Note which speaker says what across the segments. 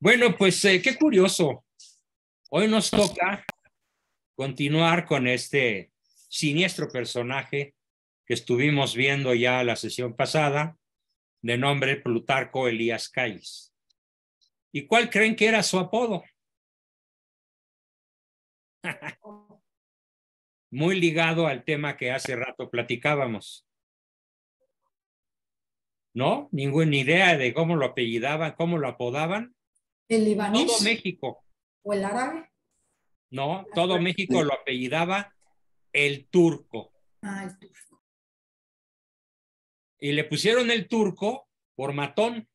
Speaker 1: Bueno, pues qué curioso. Hoy nos toca continuar con este siniestro personaje que estuvimos viendo ya la sesión pasada, de nombre Plutarco Elías Calles. ¿Y cuál creen que era su apodo? Muy ligado al tema que hace rato platicábamos. ¿No? Ninguna idea de cómo lo apellidaban, cómo lo apodaban.
Speaker 2: ¿El libanés
Speaker 1: Todo México.
Speaker 2: o el árabe?
Speaker 1: No, todo México lo apellidaba el Turco.
Speaker 2: Ah, el turco.
Speaker 1: Y le pusieron el Turco por matón.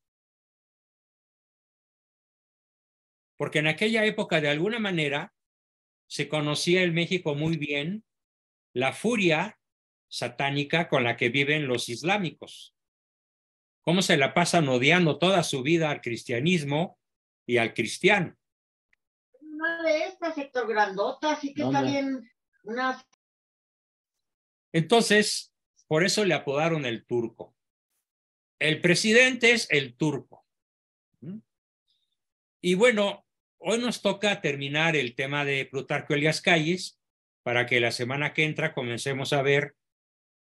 Speaker 1: Porque en aquella época, de alguna manera, se conocía el México muy bien la furia satánica con la que viven los islámicos. Cómo se la pasan odiando toda su vida al cristianismo y al cristiano.
Speaker 3: Una de estas, Héctor, grandota, así que está bien. Una...
Speaker 1: Entonces, por eso le apodaron el Turco. El presidente es el Turco. Y bueno, hoy nos toca terminar el tema de Plutarco Elías Calles para que la semana que entra comencemos a ver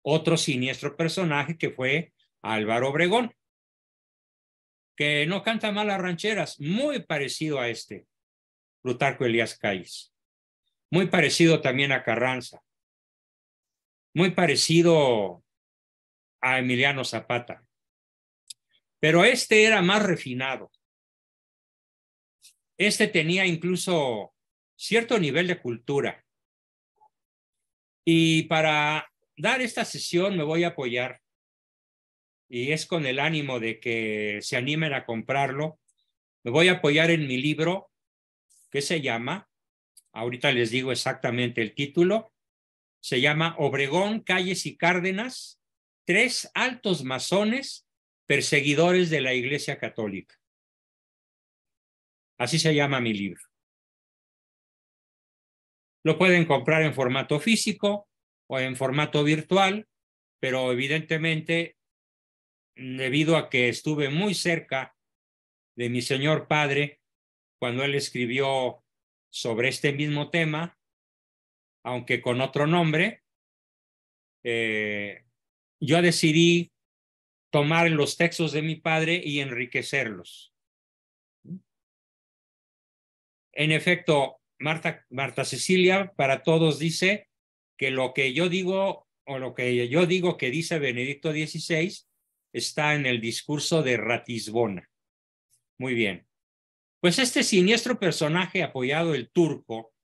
Speaker 1: otro siniestro personaje que fue Álvaro Obregón, que no canta mal las rancheras, muy parecido a este Plutarco Elías Calles, muy parecido también a Carranza, muy parecido a Emiliano Zapata, pero este era más refinado. Este tenía incluso cierto nivel de cultura. Y para dar esta sesión me voy a apoyar, y es con el ánimo de que se animen a comprarlo, me voy a apoyar en mi libro que se llama, ahorita les digo exactamente el título, se llama Obregón, Calles y Cárdenas, tres altos masones perseguidores de la Iglesia Católica. Así se llama mi libro. Lo pueden comprar en formato físico o en formato virtual, pero evidentemente, debido a que estuve muy cerca de mi señor padre cuando él escribió sobre este mismo tema, aunque con otro nombre, yo decidí tomar los textos de mi padre y enriquecerlos. En efecto, Marta Cecilia para todos dice que lo que yo digo o lo que yo digo que dice Benedicto XVI está en el discurso de Ratisbona. Muy bien. Pues este siniestro personaje apoyado el Turco,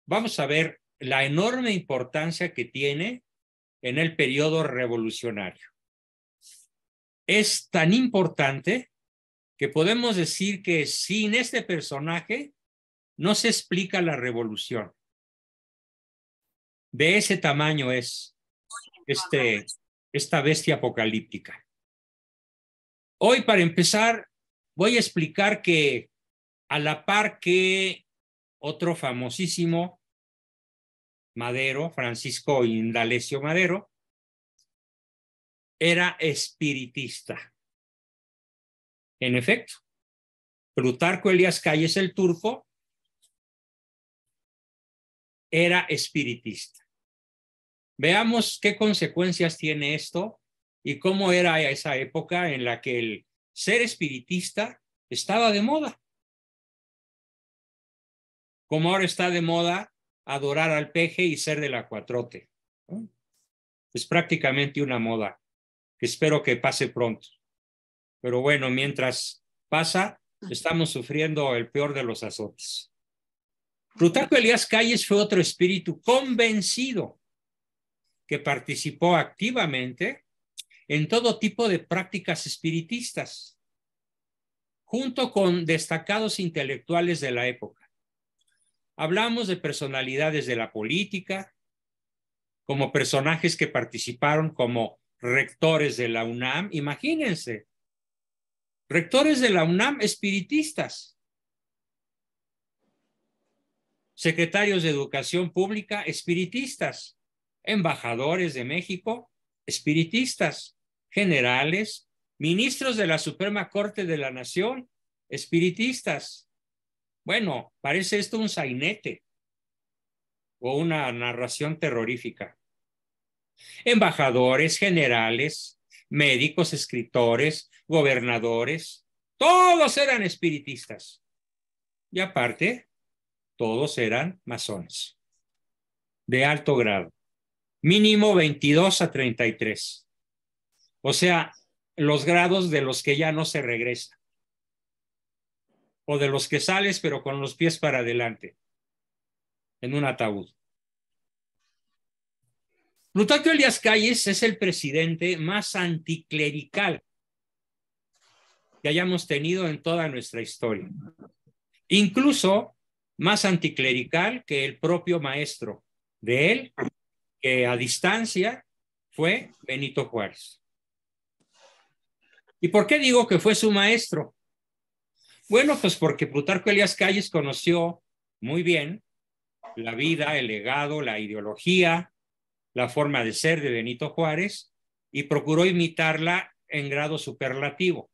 Speaker 1: vamos a ver la enorme importancia que tiene en el periodo revolucionario. Es tan importante que podemos decir que sin este personaje no se explica la revolución. De ese tamaño es esta bestia apocalíptica. Hoy, para empezar, voy a explicar que a la par que otro famosísimo, Madero, Francisco Indalecio Madero, era espiritista. En efecto, Plutarco Elías Calles el Turco era espiritista. Veamos qué consecuencias tiene esto y cómo era esa época en la que el ser espiritista estaba de moda. Como ahora está de moda adorar al peje y ser de la 4T. Es prácticamente una moda que espero que pase pronto. Pero bueno, mientras pasa, estamos sufriendo el peor de los azotes. Plutarco Elías Calles fue otro espíritu convencido que participó activamente en todo tipo de prácticas espiritistas, junto con destacados intelectuales de la época. Hablamos de personalidades de la política, como personajes que participaron como rectores de la UNAM. Imagínense, rectores de la UNAM espiritistas, secretarios de Educación Pública espiritistas, embajadores de México espiritistas, generales, ministros de la Suprema Corte de la Nación espiritistas. Bueno, parece esto un sainete o una narración terrorífica. Embajadores, generales, médicos, escritores, gobernadores, todos eran espiritistas. Y aparte, todos eran masones de alto grado, mínimo 22 a 33. O sea, los grados de los que ya no se regresa, o de los que sales pero con los pies para adelante, en un ataúd. Plutarco Elías Calles es el presidente más anticlerical que hayamos tenido en toda nuestra historia. Incluso más anticlerical que el propio maestro de él, que a distancia fue Benito Juárez. ¿Y por qué digo que fue su maestro? Bueno, pues porque Plutarco Elías Calles conoció muy bien la vida, el legado, la ideología, la forma de ser de Benito Juárez y procuró imitarla en grado superlativo.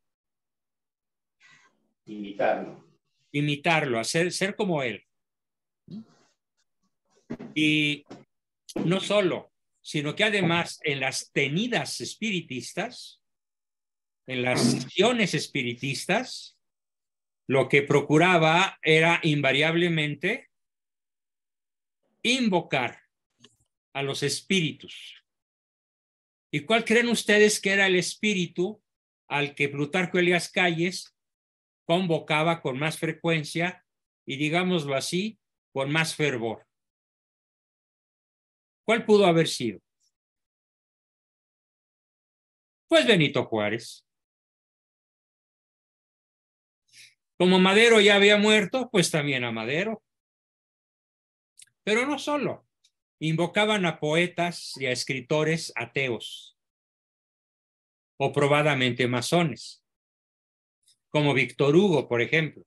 Speaker 1: Imitarlo, ser como él. Y no solo, sino que además en las tenidas espiritistas, en las sesiones espiritistas, lo que procuraba era invariablemente invocar a los espíritus. ¿Y cuál creen ustedes que era el espíritu al que Plutarco Elías Calles convocaba con más frecuencia y, digámoslo así, con más fervor? ¿Cuál pudo haber sido? Pues Benito Juárez. Como Madero ya había muerto, pues también a Madero. Pero no solo. Invocaban a poetas y a escritores ateos o probadamente masones, como Víctor Hugo, por ejemplo,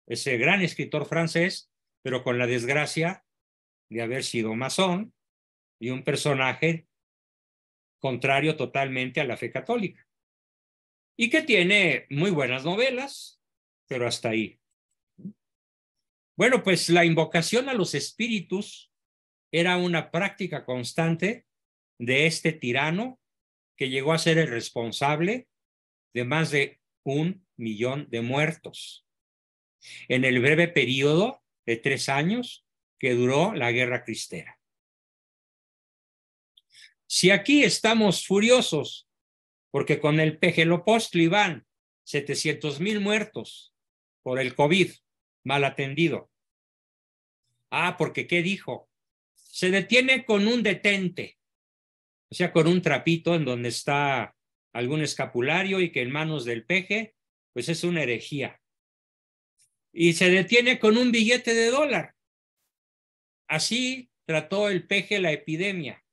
Speaker 1: ese gran escritor francés, pero con la desgracia de haber sido masón y un personaje contrario totalmente a la fe católica, y que tiene muy buenas novelas, pero hasta ahí. Bueno, pues la invocación a los espíritus era una práctica constante de este tirano que llegó a ser el responsable de más de 1 millón de muertos en el breve periodo de 3 años que duró la Guerra Cristera. Si aquí estamos furiosos porque con el Pejelopostli van 700,000 muertos por el COVID mal atendido. Porque ¿qué dijo? Se detiene con un detente, o sea, con un trapito en donde está algún escapulario y que en manos del peje, pues es una herejía. Y se detiene con un billete de $1. Así trató el peje la epidemia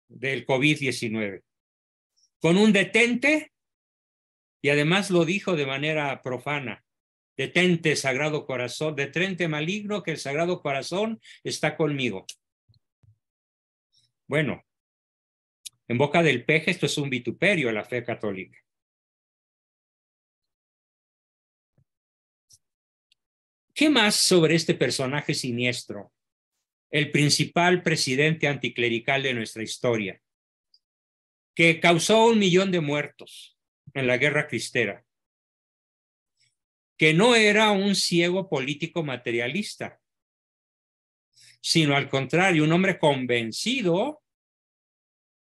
Speaker 1: del COVID-19. Con un detente, y además lo dijo de manera profana: detente, Sagrado Corazón, detente maligno, que el Sagrado Corazón está conmigo. Bueno, en boca del peje esto es un vituperio a la fe católica. ¿Qué más sobre este personaje siniestro? El principal presidente anticlerical de nuestra historia, que causó 1 millón de muertos en la Guerra Cristera, que no era un ciego político materialista, sino al contrario, un hombre convencido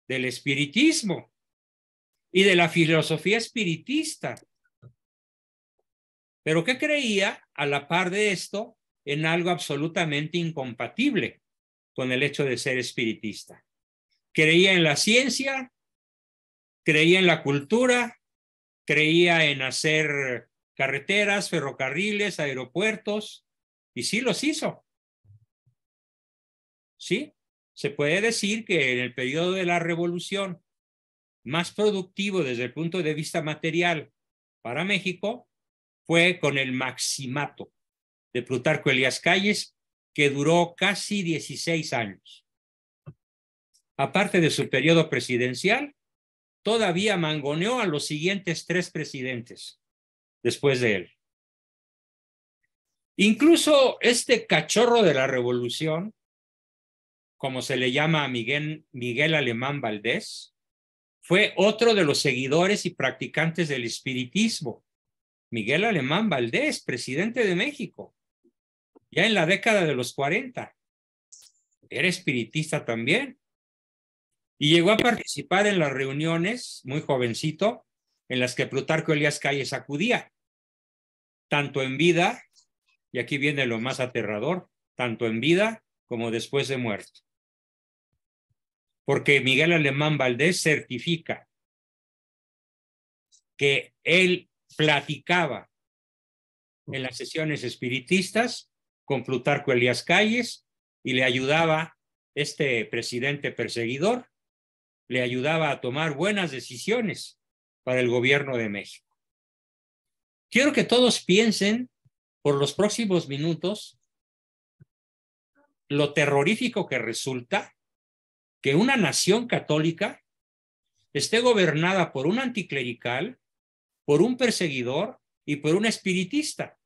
Speaker 1: del espiritismo y de la filosofía espiritista. Pero que creía, a la par de esto, en algo absolutamente incompatible con el hecho de ser espiritista. Creía en la ciencia, creía en la cultura, creía en hacer carreteras, ferrocarriles, aeropuertos, y sí los hizo. Sí, se puede decir que en el periodo de la Revolución, más productivo desde el punto de vista material para México fue con el Maximato de Plutarco Elías Calles, que duró casi 16 años. Aparte de su periodo presidencial, todavía mangoneó a los siguientes 3 presidentes después de él. Incluso este cachorro de la revolución, como se le llama a Miguel Alemán Valdés, fue otro de los seguidores y practicantes del espiritismo. Miguel Alemán Valdés, presidente de México, ya en la década de los 40. Era espiritista también. Y llegó a participar en las reuniones, muy jovencito, en las que Plutarco Elías Calles acudía, tanto en vida, y aquí viene lo más aterrador, tanto en vida como después de muerto. Porque Miguel Alemán Valdés certifica que él platicaba en las sesiones espiritistas con Plutarco Elías Calles y le ayudaba, este presidente perseguidor, le ayudaba a tomar buenas decisiones para el gobierno de México. Quiero que todos piensen por los próximos minutos lo terrorífico que resulta que una nación católica esté gobernada por un anticlerical, por un perseguidor y por un espiritista.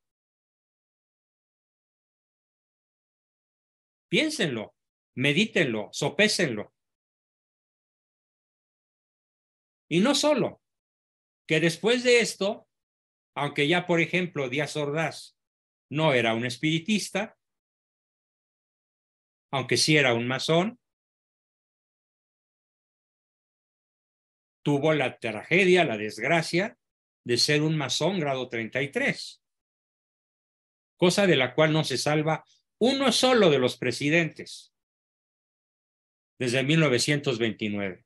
Speaker 1: Piénsenlo, medítenlo, sopésenlo. Y no solo, que después de esto, aunque ya, por ejemplo, Díaz Ordaz no era un espiritista, aunque sí era un masón, tuvo la tragedia, la desgracia de ser un masón grado 33, cosa de la cual no se salva uno solo de los presidentes desde 1929.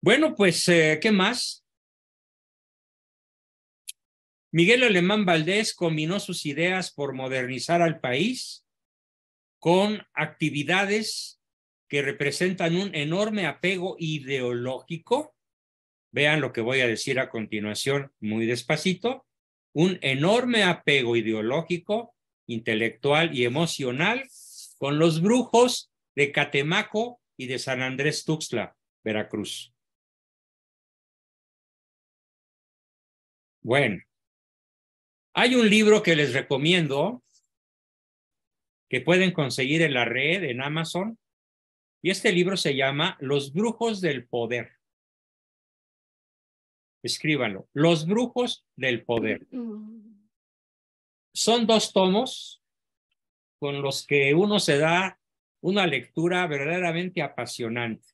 Speaker 1: Bueno, pues, ¿qué más? Miguel Alemán Valdés combinó sus ideas por modernizar al país con actividades que representan un enorme apego ideológico. Vean lo que voy a decir a continuación muy despacito. Un enorme apego ideológico, intelectual y emocional con los brujos de Catemaco y de San Andrés Tuxtla, Veracruz. Bueno, hay un libro que les recomiendo que pueden conseguir en la red, en Amazon, y este libro se llama Los Brujos del Poder. Escríbanlo, Los Brujos del Poder. Son 2 tomos con los que uno se da una lectura verdaderamente apasionante,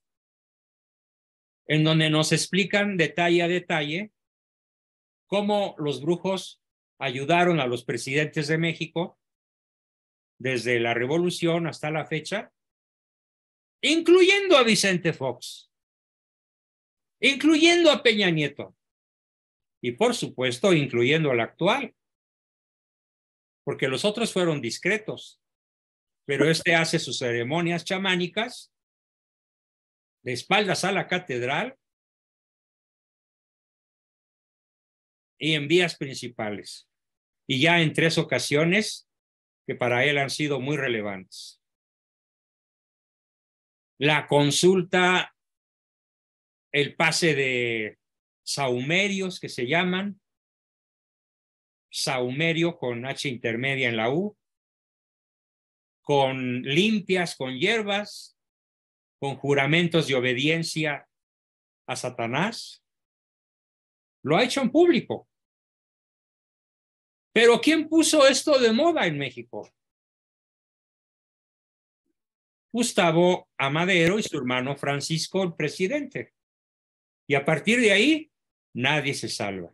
Speaker 1: en donde nos explican detalle a detalle cómo los brujos ayudaron a los presidentes de México desde la Revolución hasta la fecha, incluyendo a Vicente Fox, incluyendo a Peña Nieto y, por supuesto, incluyendo al actual, porque los otros fueron discretos, pero este hace sus ceremonias chamánicas de espaldas a la catedral y en vías principales, y ya en 3 ocasiones que para él han sido muy relevantes. La consulta, el pase de sahumerios que se llaman, sahumerio con H intermedia en la U, con limpias, con hierbas, con juramentos de obediencia a Satanás, lo ha hecho en público. Pero ¿quién puso esto de moda en México? Gustavo Amadero y su hermano Francisco, el presidente. Y a partir de ahí, nadie se salva.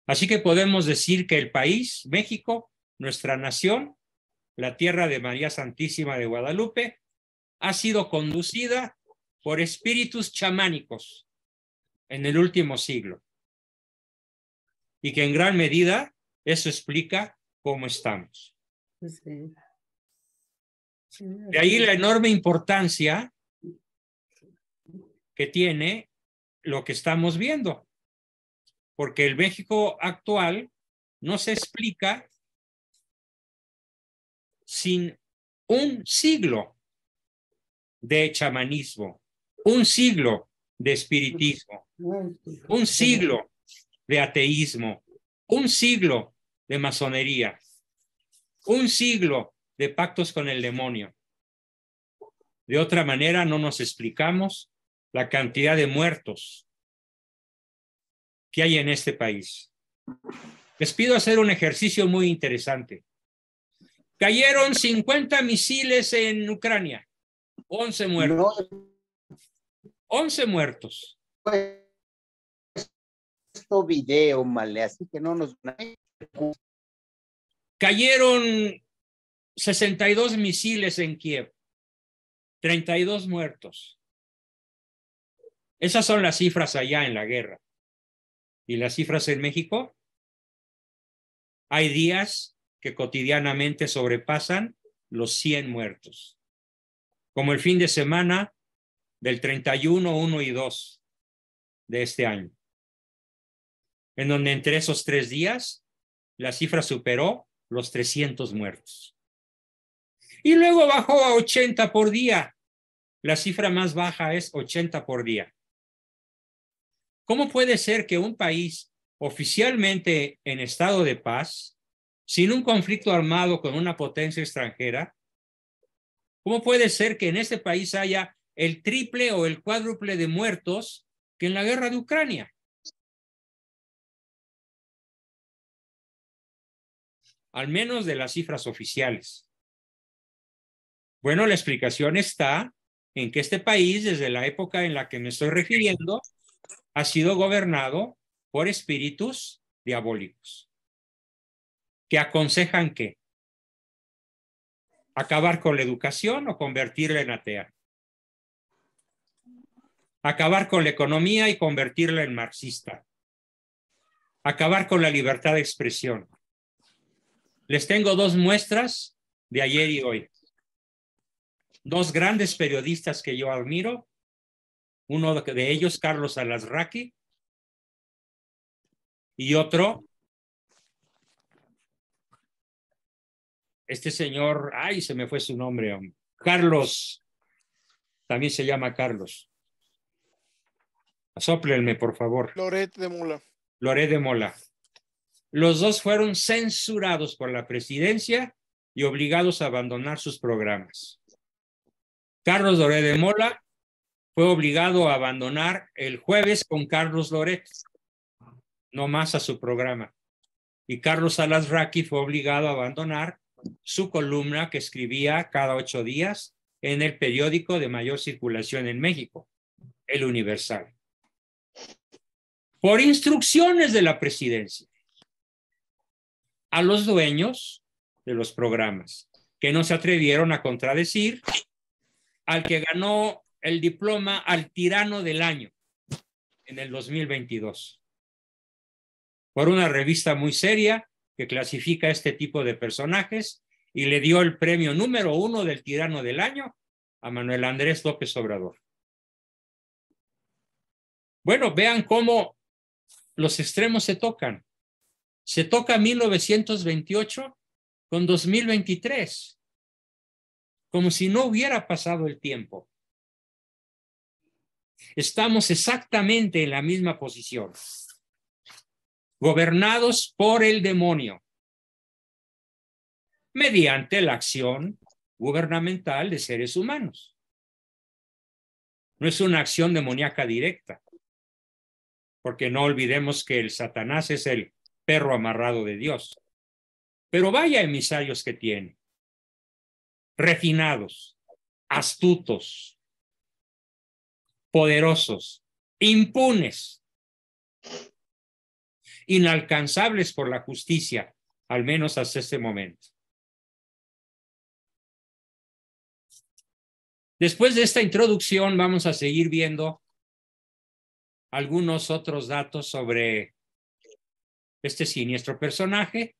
Speaker 1: Así que podemos decir que el país, México, nuestra nación, la tierra de María Santísima de Guadalupe, ha sido conducida por espíritus chamánicos en el último siglo. Y que en gran medida eso explica cómo estamos.
Speaker 2: Sí.
Speaker 1: De ahí la enorme importancia que tiene lo que estamos viendo, porque el México actual no se explica sin un siglo de chamanismo, un siglo de espiritismo, un siglo de ateísmo, un siglo de masonería, un siglo de pactos con el demonio. De otra manera, no nos explicamos la cantidad de muertos que hay en este país. Les pido hacer un ejercicio muy interesante. Cayeron 50 misiles en Ucrania, 11 muertos. 11 muertos.
Speaker 4: Esto video, male, así que no nos...
Speaker 1: Cayeron 62 misiles en Kiev, 32 muertos. Esas son las cifras allá en la guerra. ¿Y las cifras en México? Hay días que cotidianamente sobrepasan los 100 muertos, como el fin de semana del 31, 1 y 2 de este año, en donde entre esos 3 días la cifra superó los 300 muertos. Y luego bajó a 80 por día. La cifra más baja es 80 por día. ¿Cómo puede ser que un país oficialmente en estado de paz, sin un conflicto armado con una potencia extranjera, cómo puede ser que en este país haya el triple o el cuádruple de muertos que en la guerra de Ucrania? Al menos de las cifras oficiales. Bueno, la explicación está en que este país, desde la época en la que me estoy refiriendo, ha sido gobernado por espíritus diabólicos que aconsejan que acabar con la educación o convertirla en atea, acabar con la economía y convertirla en marxista, acabar con la libertad de expresión. Les tengo 2 muestras de ayer y hoy. 2 grandes periodistas que yo admiro, uno de ellos, Carlos Alasraqui, y otro, este señor, ay, se me fue su nombre, hombre. Carlos, también se llama Carlos. Sóplenme, por favor.
Speaker 5: Loret de Mola.
Speaker 1: Loret de Mola. Los 2 fueron censurados por la presidencia y obligados a abandonar sus programas. Carlos Loret de Mola fue obligado a abandonar el jueves con Carlos Loret, no más a su programa. Y Carlos Alasraqui fue obligado a abandonar su columna que escribía cada 8 días en el periódico de mayor circulación en México, El Universal, por instrucciones de la presidencia, a los dueños de los programas, que no se atrevieron a contradecir al que ganó el diploma al tirano del año en el 2022, por una revista muy seria que clasifica este tipo de personajes y le dio el premio número 1 del tirano del año a Manuel Andrés López Obrador. Bueno, vean cómo los extremos se tocan. Se toca 1928 con 2023, como si no hubiera pasado el tiempo. Estamos exactamente en la misma posición, gobernados por el demonio, mediante la acción gubernamental de seres humanos. No es una acción demoníaca directa, porque no olvidemos que el Satanás es el perro amarrado de Dios. Pero vaya emisarios que tiene, refinados, astutos, poderosos, impunes, inalcanzables por la justicia, al menos hasta este momento. Después de esta introducción vamos a seguir viendo algunos otros datos sobre este siniestro personaje,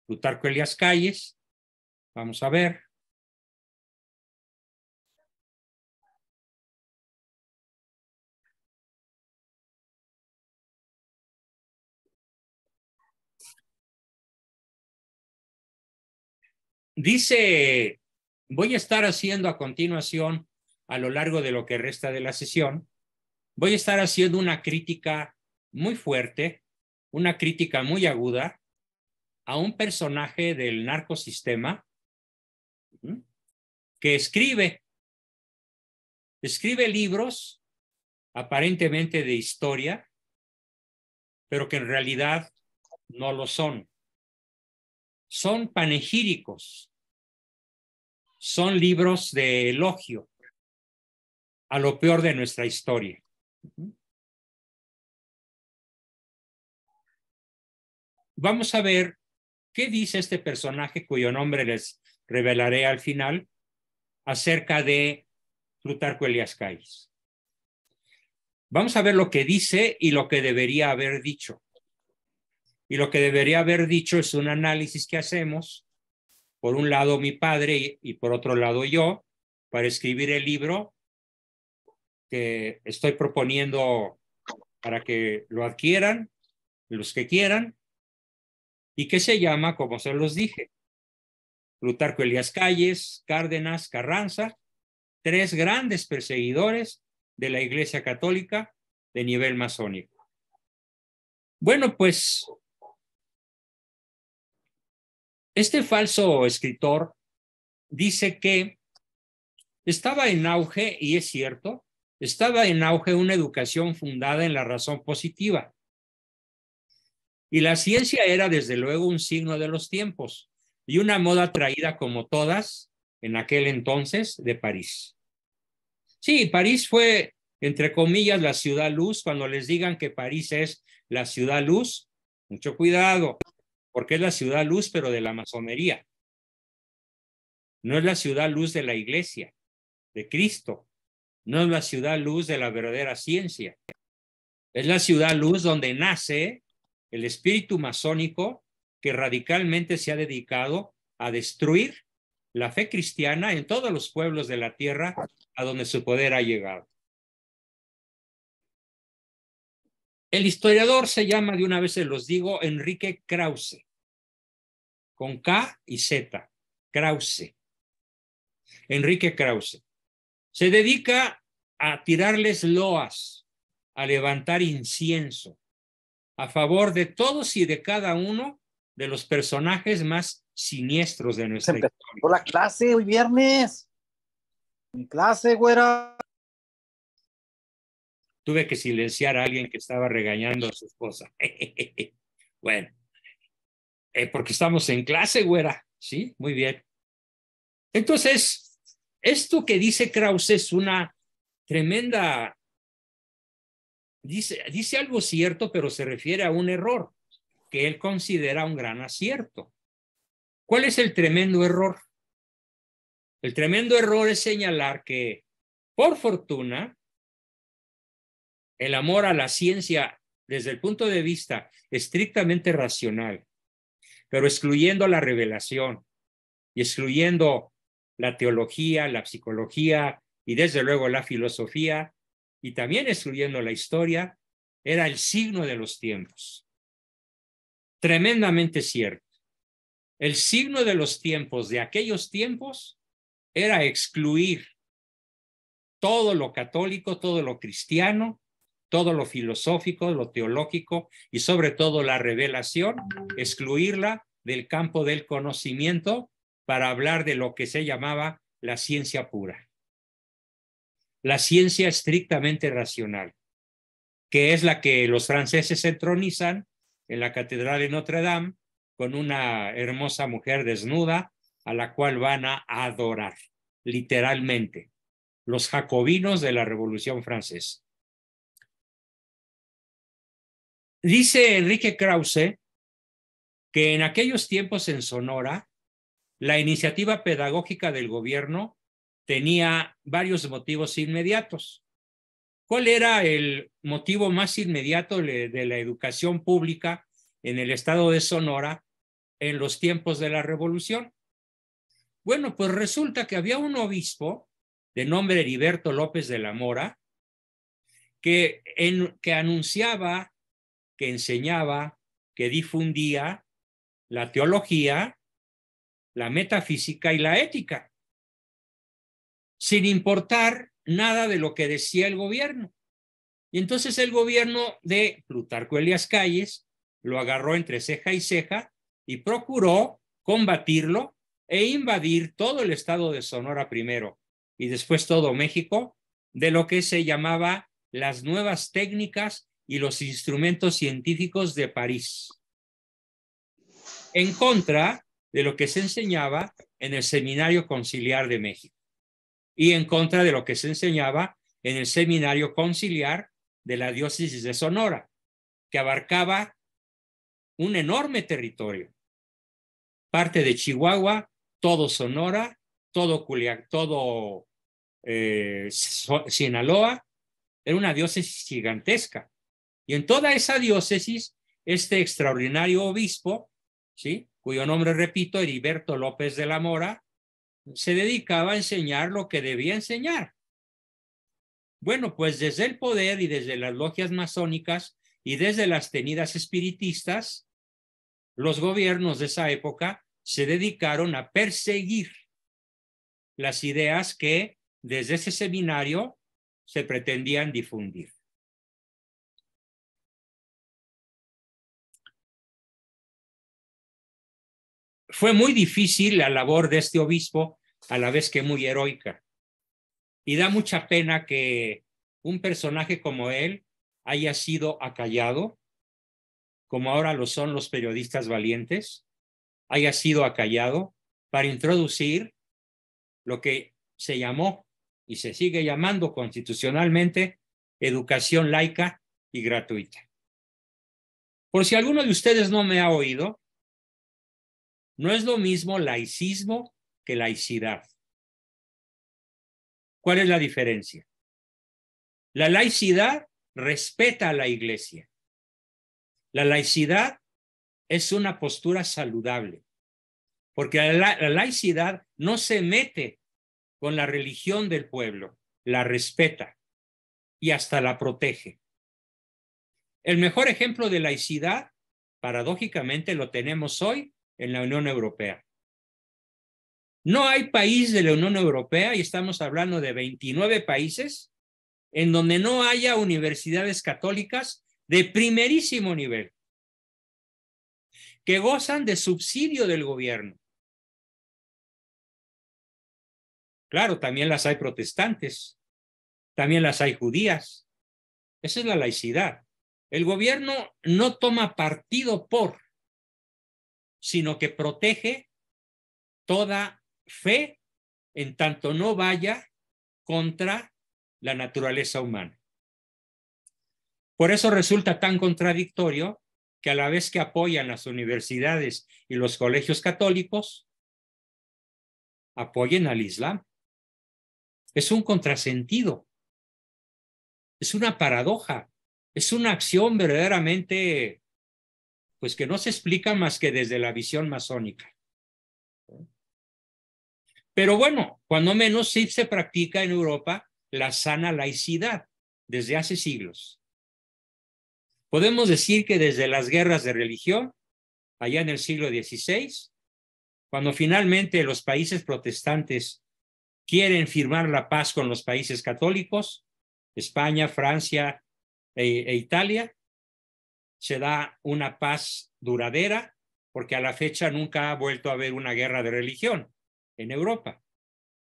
Speaker 1: Plutarco Elías Calles. Vamos a ver. Dice, voy a estar haciendo a continuación a lo largo de lo que resta de la sesión, voy a estar haciendo una crítica muy fuerte, una crítica muy aguda a un personaje del narcosistema que escribe libros aparentemente de historia, pero que en realidad no lo son. Son panegíricos, son libros de elogio a lo peor de nuestra historia. Vamos a ver qué dice este personaje, cuyo nombre les revelaré al final, acerca de Plutarco Elías Calles. Vamos a ver lo que dice y lo que debería haber dicho. Y lo que debería haber dicho es un análisis que hacemos, por un lado mi padre y por otro lado yo, para escribir el libro que estoy proponiendo para que lo adquieran los que quieran, y que se llama, como se los dije, Plutarco Elías Calles, Cárdenas, Carranza, tres grandes perseguidores de la Iglesia Católica de nivel masónico. Bueno, pues este falso escritor dice que estaba en auge, y es cierto, estaba en auge una educación fundada en la razón positiva. Y la ciencia era desde luego un signo de los tiempos y una moda traída como todas en aquel entonces de París. Sí, París fue, entre comillas, la ciudad luz. Cuando les digan que París es la ciudad luz, mucho cuidado, porque es la ciudad luz, pero de la masonería. No es la ciudad luz de la iglesia, de Cristo. No es la ciudad luz de la verdadera ciencia. Es la ciudad luz donde nace el espíritu masónico que radicalmente se ha dedicado a destruir la fe cristiana en todos los pueblos de la tierra a donde su poder ha llegado. El historiador se llama, de una vez se los digo, Enrique Krause, con K y Z, Krause. Enrique Krause. Se dedica a tirarles loas, a levantar incienso, a favor de todos y de cada uno de los personajes más siniestros de nuestra historia.
Speaker 5: La clase hoy viernes. Mi clase, güera.
Speaker 1: Tuve que silenciar a alguien que estaba regañando a su esposa. Bueno, porque estamos en clase, güera. Sí, muy bien. Entonces, esto que dice Krause es una tremenda... Dice algo cierto, pero se refiere a un error que él considera un gran acierto. ¿Cuál es el tremendo error? El tremendo error es señalar que, por fortuna, el amor a la ciencia desde el punto de vista estrictamente racional, pero excluyendo la revelación y excluyendo la teología, la psicología y desde luego la filosofía, y también excluyendo la historia, era el signo de los tiempos. Tremendamente cierto. El signo de los tiempos de aquellos tiempos era excluir todo lo católico, todo lo cristiano, todo lo filosófico, lo teológico y sobre todo la revelación, excluirla del campo del conocimiento para hablar de lo que se llamaba la ciencia pura. La ciencia estrictamente racional, que es la que los franceses entronizan en la Catedral de Notre Dame con una hermosa mujer desnuda a la cual van a adorar, literalmente, los jacobinos de la Revolución Francesa. Dice Enrique Krause que en aquellos tiempos en Sonora, la iniciativa pedagógica del gobierno tenía varios motivos inmediatos. ¿Cuál era el motivo más inmediato de la educación pública en el estado de Sonora en los tiempos de la Revolución? Bueno, pues resulta que había un obispo de nombre Heriberto López de la Mora que anunciaba, que enseñaba, que difundía la teología, la metafísica y la ética, sin importar nada de lo que decía el gobierno. Y entonces el gobierno de Plutarco Elías Calles lo agarró entre ceja y ceja y procuró combatirlo e invadir todo el estado de Sonora primero y después todo México de lo que se llamaba las nuevas técnicas y los instrumentos científicos de París, en contra de lo que se enseñaba en el Seminario Conciliar de México y en contra de lo que se enseñaba en el Seminario Conciliar de la Diócesis de Sonora, que abarcaba un enorme territorio, parte de Chihuahua, todo Sonora, todo Culiacán, todo Sinaloa. Era una diócesis gigantesca. Y en toda esa diócesis, este extraordinario obispo, ¿sí?, cuyo nombre, repito, Heriberto López de la Mora, se dedicaba a enseñar lo que debía enseñar. Bueno, pues desde el poder y desde las logias masónicas y desde las tenidas espiritistas, los gobiernos de esa época se dedicaron a perseguir las ideas que desde ese seminario se pretendían difundir. Fue muy difícil la labor de este obispo, a la vez que muy heroica. Y da mucha pena que un personaje como él haya sido acallado, como ahora lo son los periodistas valientes, haya sido acallado para introducir lo que se llamó y se sigue llamando constitucionalmente educación laica y gratuita. Por si alguno de ustedes no me ha oído, no es lo mismo laicismo que laicidad. ¿Cuál es la diferencia? La laicidad respeta a la iglesia. La laicidad es una postura saludable, porque la laicidad no se mete con la religión del pueblo, la respeta y hasta la protege. El mejor ejemplo de laicidad, paradójicamente, lo tenemos hoy en la Unión Europea. No hay país de la Unión Europea, y estamos hablando de 29 países, en donde no haya universidades católicas de primerísimo nivel, que gozan de subsidio del gobierno. Claro, también las hay protestantes, también las hay judías. Esa es la laicidad. El gobierno no toma partido por, sino que protege toda fe en tanto no vaya contra la naturaleza humana. Por eso resulta tan contradictorio que a la vez que apoyan las universidades y los colegios católicos, apoyen al Islam. Es un contrasentido, es una paradoja, es una acción verdaderamente, pues que no se explica más que desde la visión masónica. Pero bueno, cuando menos sí se practica en Europa la sana laicidad desde hace siglos. Podemos decir que desde las guerras de religión, allá en el siglo XVI, cuando finalmente los países protestantes quieren firmar la paz con los países católicos, España, Francia e Italia, se da una paz duradera, porque a la fecha nunca ha vuelto a haber una guerra de religión en Europa,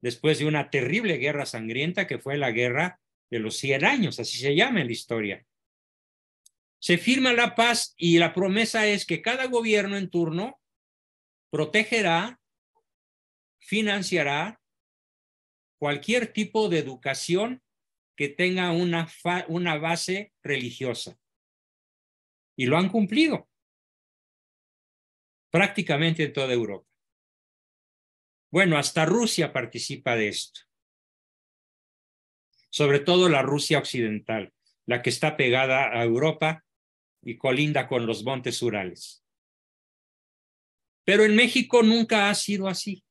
Speaker 1: después de una terrible guerra sangrienta que fue la guerra de los 100 años, así se llama en la historia. Se firma la paz y la promesa es que cada gobierno en turno protegerá, financiará cualquier tipo de educación que tenga una base religiosa. Y lo han cumplido prácticamente en toda Europa. Bueno, hasta Rusia participa de esto. Sobre todo la Rusia occidental, la que está pegada a Europa y colinda con los montes Urales. Pero en México nunca ha sido así.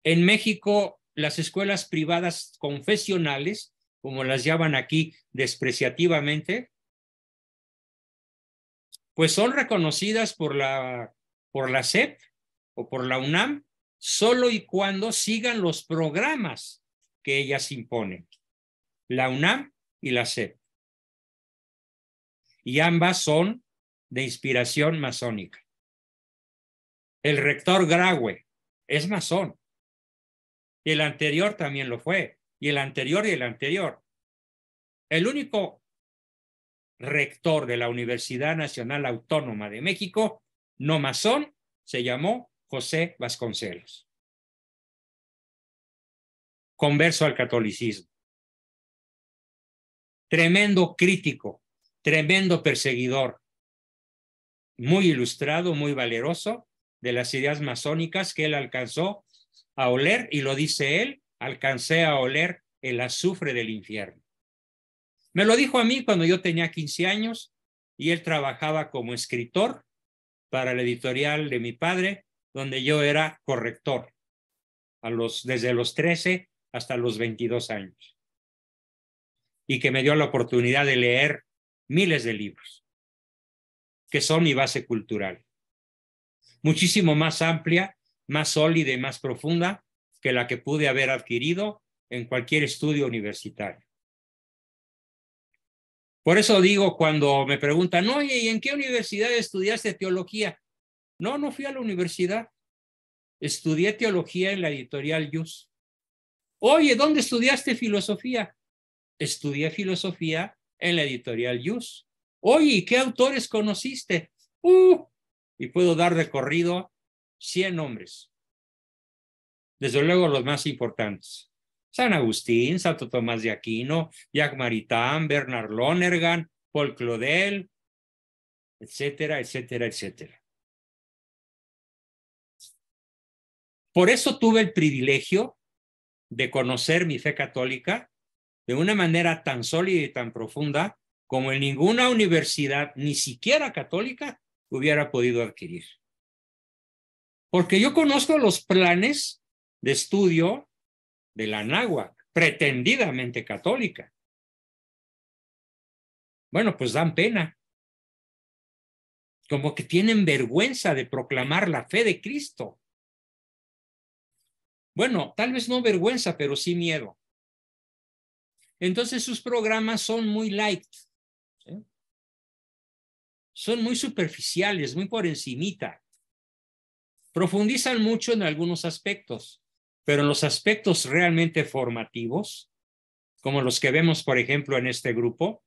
Speaker 1: En México, las escuelas privadas confesionales, como las llaman aquí despreciativamente, pues son reconocidas por la SEP o por la UNAM, solo y cuando sigan los programas que ellas imponen, la UNAM y la SEP. Y ambas son de inspiración masónica. El rector Graue es masón. Y el anterior también lo fue. Y el anterior y el anterior. El único rector de la Universidad Nacional Autónoma de México, no masón, se llamó José Vasconcelos. Converso al catolicismo. Tremendo crítico, tremendo perseguidor, muy ilustrado, muy valeroso de las ideas masónicas que él alcanzó a oler, y lo dice él, alcancé a oler el azufre del infierno. Me lo dijo a mí cuando yo tenía 15 años y él trabajaba como escritor para la editorial de mi padre, donde yo era corrector desde los 13 hasta los 22 años. Y que me dio la oportunidad de leer miles de libros, que son mi base cultural. Muchísimo más amplia, más sólida y más profunda que la que pude haber adquirido en cualquier estudio universitario. Por eso digo, cuando me preguntan, oye, ¿y en qué universidad estudiaste teología? No fui a la universidad. Estudié teología en la editorial Yus. Oye, ¿dónde estudiaste filosofía? Estudié filosofía en la editorial Yus. Oye, ¿qué autores conociste? Y puedo dar de corrido 100 nombres. Desde luego los más importantes. San Agustín, Santo Tomás de Aquino, Jacques Maritain, Bernard Lonergan, Paul Claudel, etcétera, etcétera, etcétera. Por eso tuve el privilegio de conocer mi fe católica de una manera tan sólida y tan profunda como en ninguna universidad, ni siquiera católica, hubiera podido adquirir. Porque yo conozco los planes de estudio de la Anáhuac, pretendidamente católica. Bueno, pues dan pena. Como que tienen vergüenza de proclamar la fe de Cristo. Bueno, tal vez no vergüenza, pero sí miedo. Entonces sus programas son muy light, ¿sí? Son muy superficiales, muy por encimita. Profundizan mucho en algunos aspectos, pero en los aspectos realmente formativos, como los que vemos, por ejemplo, en este grupo,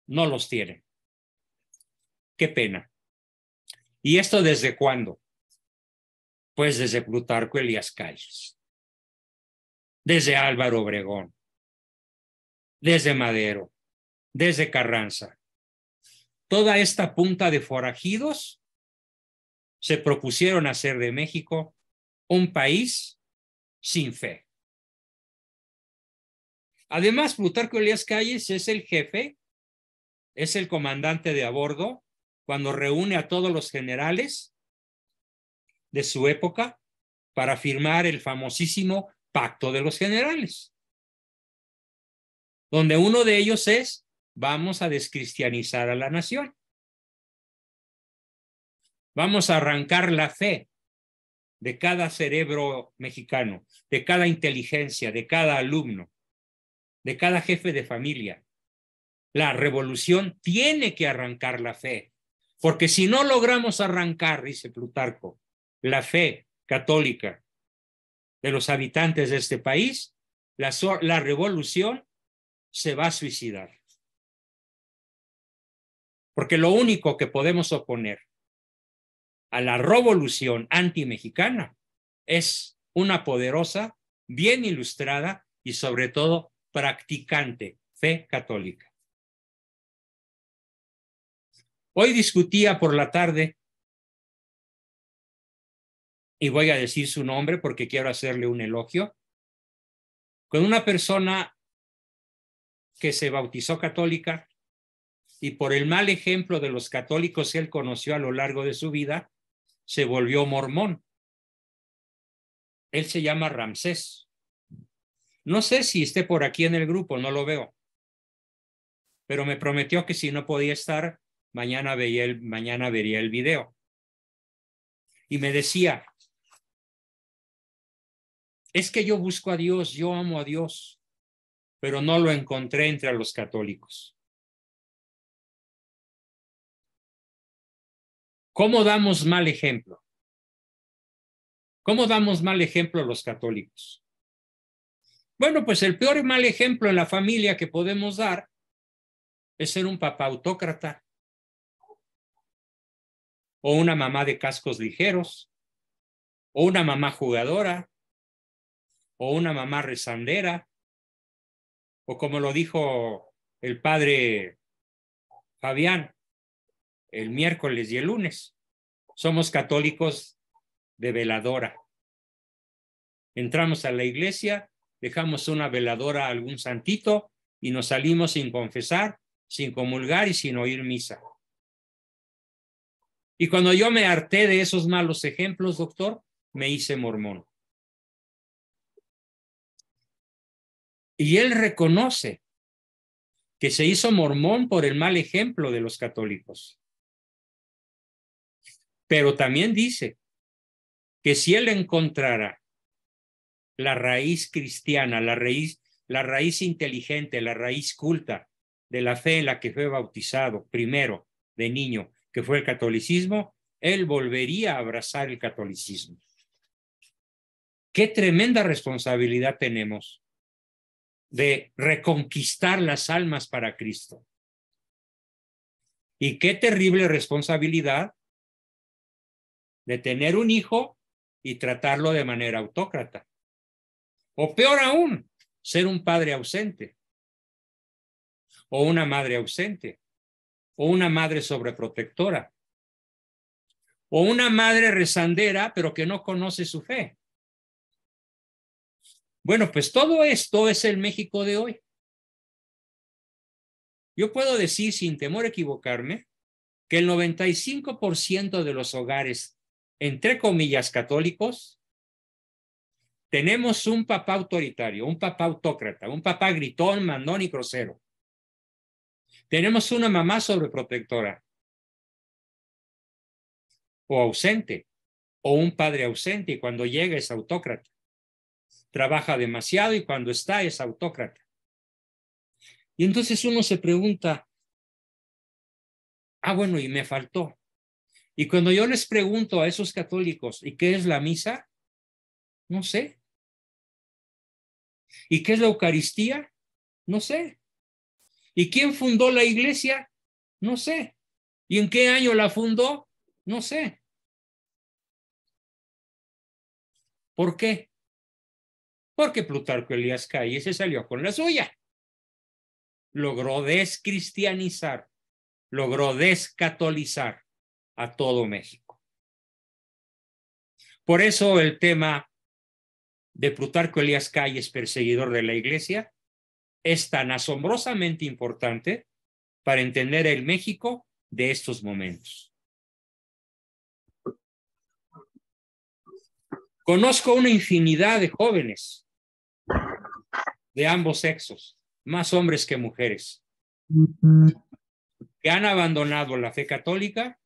Speaker 1: no los tienen. Qué pena. ¿Y esto desde cuándo? Pues desde Plutarco Elías Calles, desde Álvaro Obregón, desde Madero, desde Carranza. Toda esta punta de forajidos se propusieron hacer de México un país sin fe. Además, Plutarco Elías Calles es el jefe, es el comandante de a bordo cuando reúne a todos los generales de su época para firmar el famosísimo Pacto de los Generales, donde uno de ellos es: vamos a descristianizar a la nación. Vamos a arrancar la fe de cada cerebro mexicano, de cada inteligencia, de cada alumno, de cada jefe de familia. La revolución tiene que arrancar la fe, porque si no logramos arrancar, dice Plutarco, la fe católica de los habitantes de este país, la revolución se va a suicidar. Porque lo único que podemos oponer a la revolución anti-mexicana es una poderosa, bien ilustrada y sobre todo practicante fe católica. Hoy discutía por la tarde, y voy a decir su nombre porque quiero hacerle un elogio, con una persona que se bautizó católica y por el mal ejemplo de los católicos que él conoció a lo largo de su vida, se volvió mormón. Él se llama Ramsés. No sé si esté por aquí en el grupo, no lo veo. Pero me prometió que si no podía estar, mañana vería el video. Y me decía, Es que yo busco a Dios, yo amo a Dios, pero no lo encontré entre los católicos. ¿Cómo damos mal ejemplo? ¿Cómo damos mal ejemplo los católicos? Bueno, pues el peor mal ejemplo en la familia que podemos dar es ser un papá autócrata o una mamá de cascos ligeros o una mamá jugadora o una mamá rezandera o como lo dijo el padre Fabián el miércoles y el lunes, somos católicos de veladora. Entramos a la iglesia, dejamos una veladora a algún santito y nos salimos sin confesar, sin comulgar y sin oír misa. Y cuando yo me harté de esos malos ejemplos, doctor, me hice mormón. Y él reconoce que se hizo mormón por el mal ejemplo de los católicos. Pero también dice que si él encontrara la raíz cristiana, la raíz inteligente, la raíz culta de la fe en la que fue bautizado primero de niño, que fue el catolicismo, él volvería a abrazar el catolicismo. Qué tremenda responsabilidad tenemos de reconquistar las almas para Cristo. Y qué terrible responsabilidad de tener un hijo y tratarlo de manera autócrata. O peor aún, ser un padre ausente, o una madre ausente, o una madre sobreprotectora, o una madre rezandera, pero que no conoce su fe. Bueno, pues todo esto es el México de hoy. Yo puedo decir sin temor a equivocarme que el 95% de los hogares, entre comillas, católicos, tenemos un papá autoritario, un papá autócrata, un papá gritón, mandón y grosero. Tenemos una mamá sobreprotectora o ausente, o un padre ausente y cuando llega es autócrata. Trabaja demasiado y cuando está es autócrata. Y entonces uno se pregunta, bueno, y me faltó. Y cuando yo les pregunto a esos católicos, ¿y qué es la misa? No sé. ¿Y qué es la Eucaristía? No sé. ¿Y quién fundó la iglesia? No sé. ¿Y en qué año la fundó? No sé. ¿Por qué? Porque Plutarco Elías Calles se salió con la suya. Logró descristianizar, logró descatolizar a todo México. Por eso el tema de Plutarco Elías Calles, perseguidor de la iglesia, es tan asombrosamente importante para entender el México de estos momentos. Conozco una infinidad de jóvenes de ambos sexos, más hombres que mujeres, que han abandonado la fe católica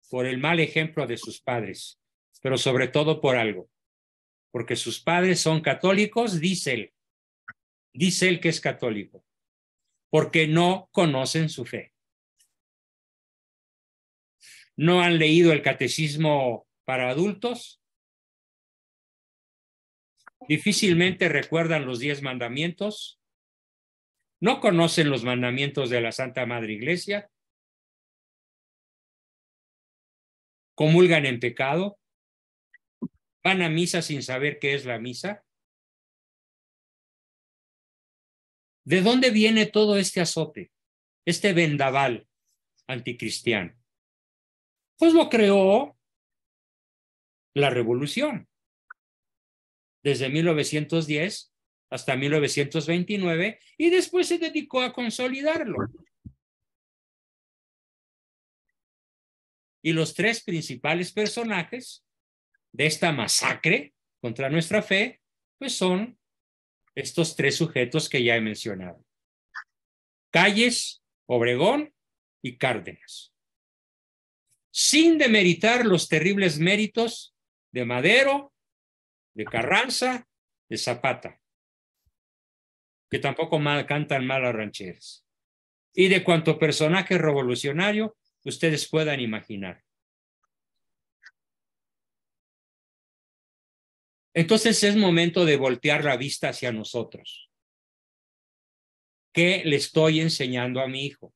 Speaker 1: por el mal ejemplo de sus padres, pero sobre todo por algo, porque sus padres son católicos, dice él que es católico, porque no conocen su fe. No han leído el catecismo para adultos, difícilmente recuerdan los 10 mandamientos, no conocen los mandamientos de la Santa Madre Iglesia, comulgan en pecado, van a misa sin saber qué es la misa. ¿De dónde viene todo este azote, este vendaval anticristiano? Pues lo creó la Revolución. Desde 1910 hasta 1929 y después se dedicó a consolidarlo. Y los 3 principales personajes de esta masacre contra nuestra fe, pues son estos 3 sujetos que ya he mencionado. Calles, Obregón y Cárdenas. Sin demeritar los terribles méritos de Madero, de Carranza, de Zapata, que tampoco cantan malas rancheras, y de cuanto personaje revolucionario ustedes puedan imaginar. Entonces es momento de voltear la vista hacia nosotros. ¿Qué le estoy enseñando a mi hijo?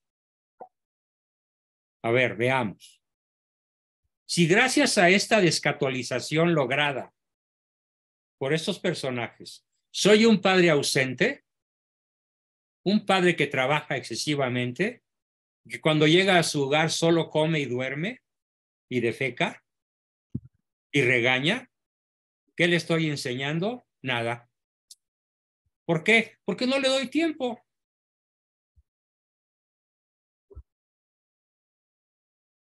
Speaker 1: A ver, veamos. Si gracias a esta descatolización lograda por estos personajes, soy un padre ausente, un padre que trabaja excesivamente, que cuando llega a su hogar solo come y duerme y defeca y regaña, ¿qué le estoy enseñando? Nada. ¿Por qué? Porque no le doy tiempo.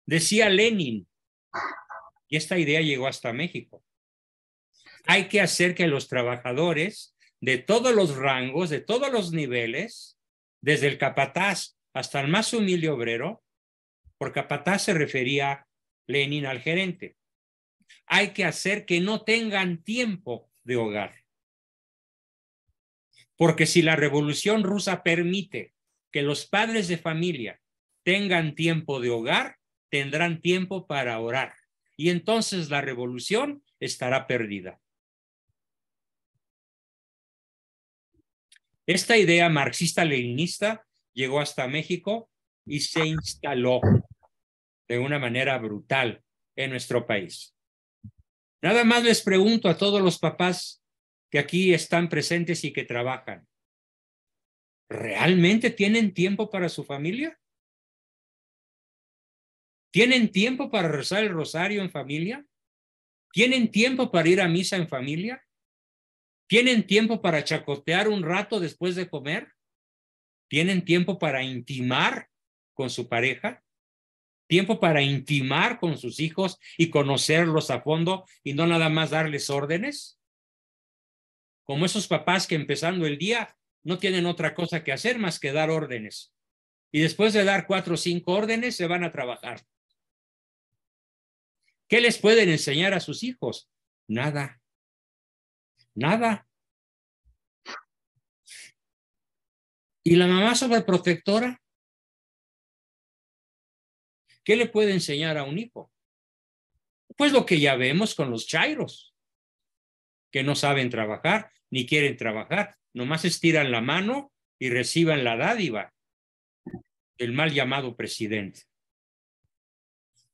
Speaker 1: Decía Lenin, y esta idea llegó hasta México, hay que hacer que los trabajadores de todos los rangos, de todos los niveles, desde el capataz hasta el más humilde obrero, por capataz se refería Lenin al gerente, hay que hacer que no tengan tiempo de hogar. Porque si la Revolución Rusa permite que los padres de familia tengan tiempo de hogar, tendrán tiempo para orar. Y entonces la revolución estará perdida. Esta idea marxista-leninista llegó hasta México y se instaló de una manera brutal en nuestro país. Nada más les pregunto a todos los papás que aquí están presentes y que trabajan, ¿realmente tienen tiempo para su familia? ¿Tienen tiempo para rezar el rosario en familia? ¿Tienen tiempo para ir a misa en familia? ¿Tienen tiempo para chacotear un rato después de comer? ¿Tienen tiempo para intimar con su pareja? ¿Tiempo para intimar con sus hijos y conocerlos a fondo y no nada más darles órdenes? Como esos papás que empezando el día no tienen otra cosa que hacer más que dar órdenes. Y después de dar 4 o 5 órdenes se van a trabajar. ¿Qué les pueden enseñar a sus hijos? Nada. Nada. ¿Y la mamá sobreprotectora? ¿Qué le puede enseñar a un hijo? Pues lo que ya vemos con los chairos, que no saben trabajar ni quieren trabajar, nomás estiran la mano y reciban la dádiva del mal llamado presidente.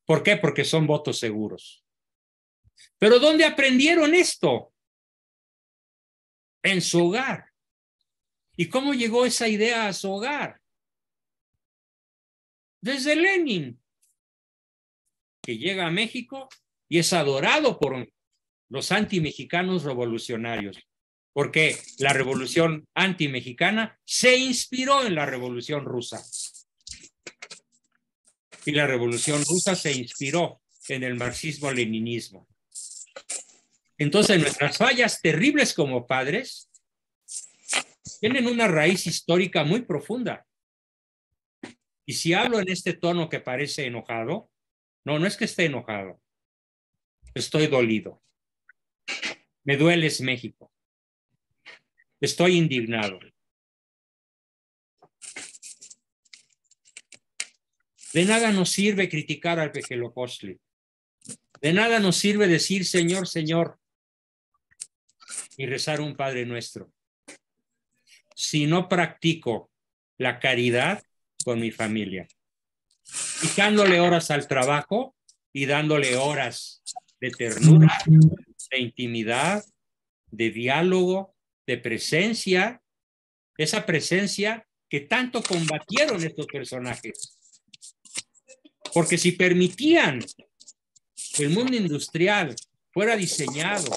Speaker 1: ¿Por qué? Porque son votos seguros. ¿Pero dónde aprendieron esto? En su hogar. ¿Y cómo llegó esa idea a su hogar? Desde Lenin, que llega a México y es adorado por los antimexicanos revolucionarios, porque la revolución antimexicana se inspiró en la revolución rusa. Y la revolución rusa se inspiró en el marxismo-leninismo. Entonces, nuestras fallas terribles como padres tienen una raíz histórica muy profunda. Y si hablo en este tono que parece enojado, no es que esté enojado. Estoy dolido. Me dueles, México. Estoy indignado. De nada nos sirve criticar al Pejelopostli. De nada nos sirve decir Señor, Señor y rezar un Padre Nuestro si no practico la caridad con mi familia, dedicándole horas al trabajo y dándole horas de ternura, de intimidad, de diálogo, de presencia, esa presencia que tanto combatieron estos personajes. Porque si permitían que el mundo industrial fuera diseñado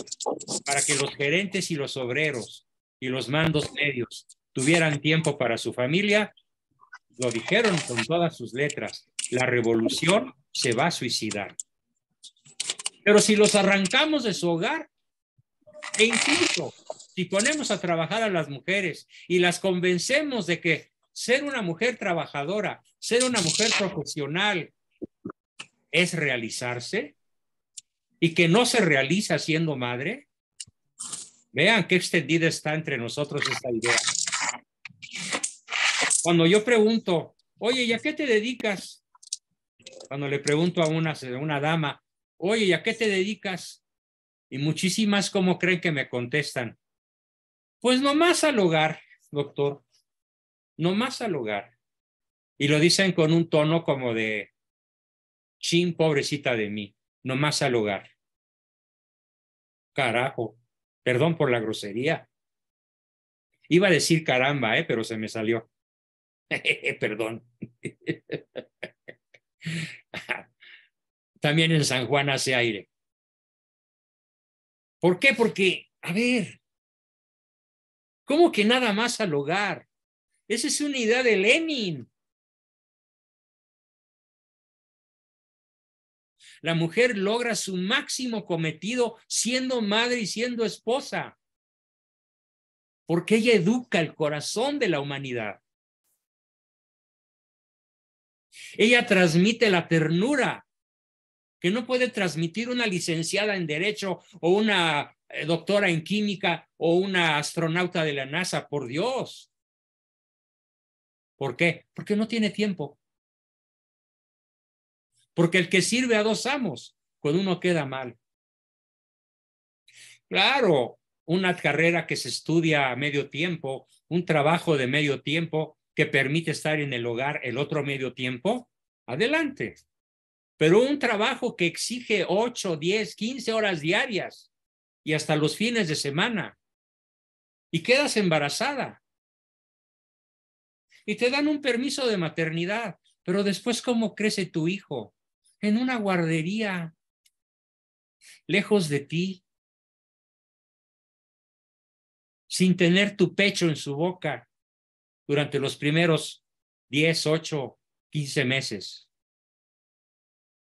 Speaker 1: para que los gerentes y los obreros y los mandos medios tuvieran tiempo para su familia, lo dijeron con todas sus letras, la revolución se va a suicidar. Pero si los arrancamos de su hogar, e incluso si ponemos a trabajar a las mujeres y las convencemos de que ser una mujer trabajadora, ser una mujer profesional es realizarse y que no se realiza siendo madre, Vean qué extendida está entre nosotros esta idea. Cuando yo pregunto, oye, ¿y a qué te dedicas? Cuando le pregunto a una dama, oye, ¿y a qué te dedicas? Y muchísimas, ¿cómo creen que me contestan? Pues nomás al hogar, doctor, nomás al hogar. Y lo dicen con un tono como de, chin, pobrecita de mí, nomás al hogar. Carajo, perdón por la grosería. Iba a decir caramba, pero se me salió. Perdón. También en San Juan hace aire. ¿Por qué? Porque, a ver, ¿cómo que nada más al hogar? Esa es una idea de Lenin. La mujer logra su máximo cometido siendo madre y siendo esposa, porque ella educa el corazón de la humanidad. Ella transmite la ternura que no puede transmitir una licenciada en Derecho o una doctora en Química o una astronauta de la NASA, por Dios. ¿Por qué? Porque no tiene tiempo. Porque el que sirve a dos amos, con uno queda mal. Claro, una carrera que se estudia a medio tiempo, un trabajo de medio tiempo que permite estar en el hogar el otro medio tiempo, adelante. Pero un trabajo que exige 8, 10, 15 horas diarias y hasta los fines de semana y quedas embarazada y te dan un permiso de maternidad, pero después ¿cómo crece tu hijo? En una guardería, lejos de ti, sin tener tu pecho en su boca durante los primeros 10, 8, 15 meses.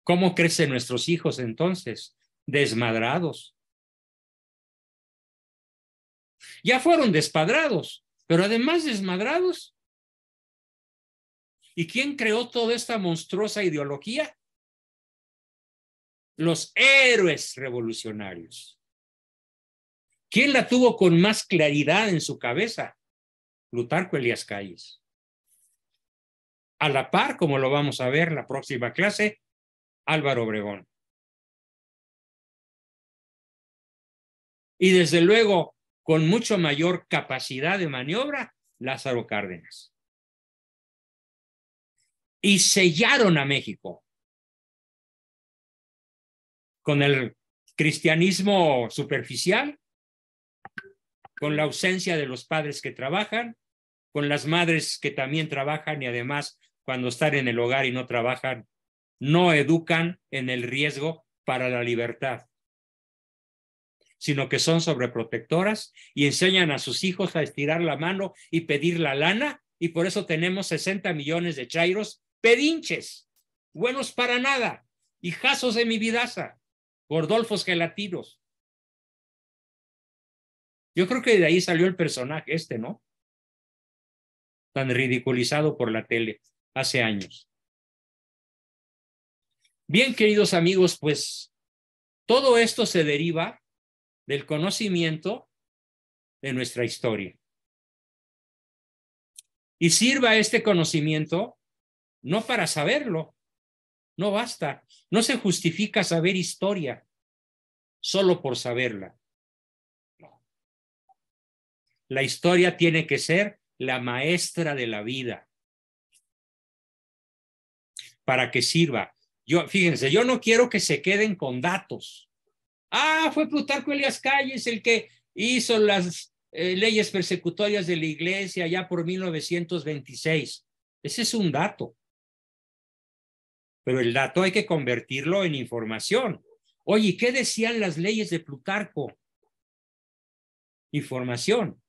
Speaker 1: ¿Cómo crecen nuestros hijos entonces? Desmadrados. Ya fueron despadrados, pero además desmadrados. ¿Y quién creó toda esta monstruosa ideología? Los héroes revolucionarios. ¿Quién la tuvo con más claridad en su cabeza? Plutarco Elías Calles. A la par, como lo vamos a ver la próxima clase, Álvaro Obregón. Y desde luego, con mucho mayor capacidad de maniobra, Lázaro Cárdenas. Y sellaron a México con el cristianismo superficial, con la ausencia de los padres que trabajan, con las madres que también trabajan y además cuando están en el hogar y no trabajan, no educan en el riesgo para la libertad, sino que son sobreprotectoras y enseñan a sus hijos a estirar la mano y pedir la lana, y por eso tenemos 60 millones de chairos pedinches, buenos para nada, hijazos de mi vidaza, gordolfos gelatinos. Yo creo que de ahí salió el personaje ¿no? Tan ridiculizado por la tele hace años. Bien, queridos amigos, pues todo esto se deriva del conocimiento de nuestra historia. Y sirva este conocimiento no para saberlo, no basta, no se justifica saber historia solo por saberla. No. La historia tiene que ser la maestra de la vida para que sirva. Fíjense, yo no quiero que se queden con datos. Fue Plutarco Elías Calles el que hizo las leyes persecutorias de la iglesia ya por 1926. Ese es un dato. Pero el dato hay que convertirlo en información. Oye, ¿qué decían las leyes de Plutarco? Información.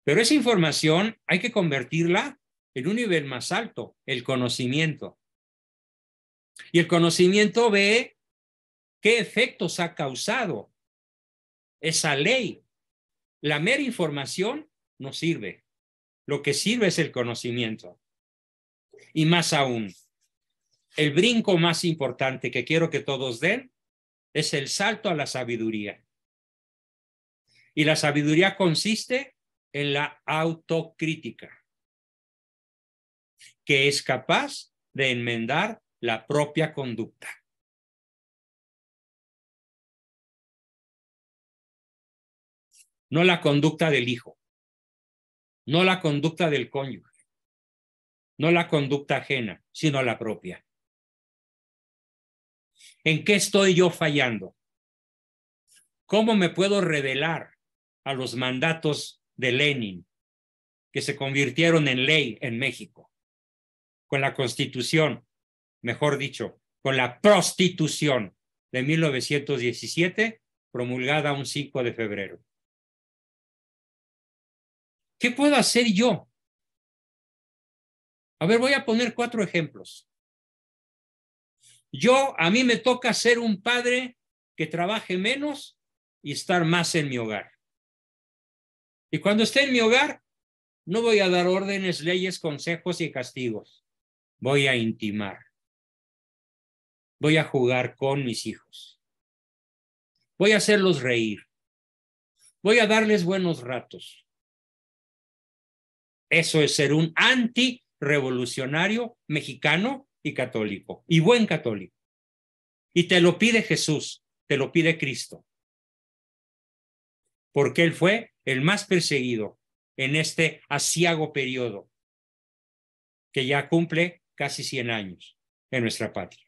Speaker 1: Pero esa información hay que convertirla en un nivel más alto, el conocimiento. Y el conocimiento ve qué efectos ha causado esa ley. La mera información no sirve. Lo que sirve es el conocimiento. Y más aún, el brinco más importante que quiero que todos den es el salto a la sabiduría. Y la sabiduría consiste en la autocrítica, que es capaz de enmendar la propia conducta. No la conducta del hijo, no la conducta del cónyuge, no la conducta ajena, sino la propia. ¿En qué estoy yo fallando? ¿Cómo me puedo rebelar a los mandatos de Lenin que se convirtieron en ley en México? Con la Constitución, mejor dicho, con la prostitución de 1917, promulgada un 5 de febrero. ¿Qué puedo hacer yo? A ver, voy a poner 4 ejemplos. A mí me toca ser un padre que trabaje menos y estar más en mi hogar. Y cuando esté en mi hogar, no voy a dar órdenes, leyes, consejos y castigos. Voy a intimar. Voy a jugar con mis hijos. Voy a hacerlos reír. Voy a darles buenos ratos. Eso es ser un antirrevolucionario mexicano y católico, y buen católico. Y te lo pide Jesús, te lo pide Cristo. Porque Él fue el más perseguido en este aciago periodo, que ya cumple casi 100 años en nuestra patria.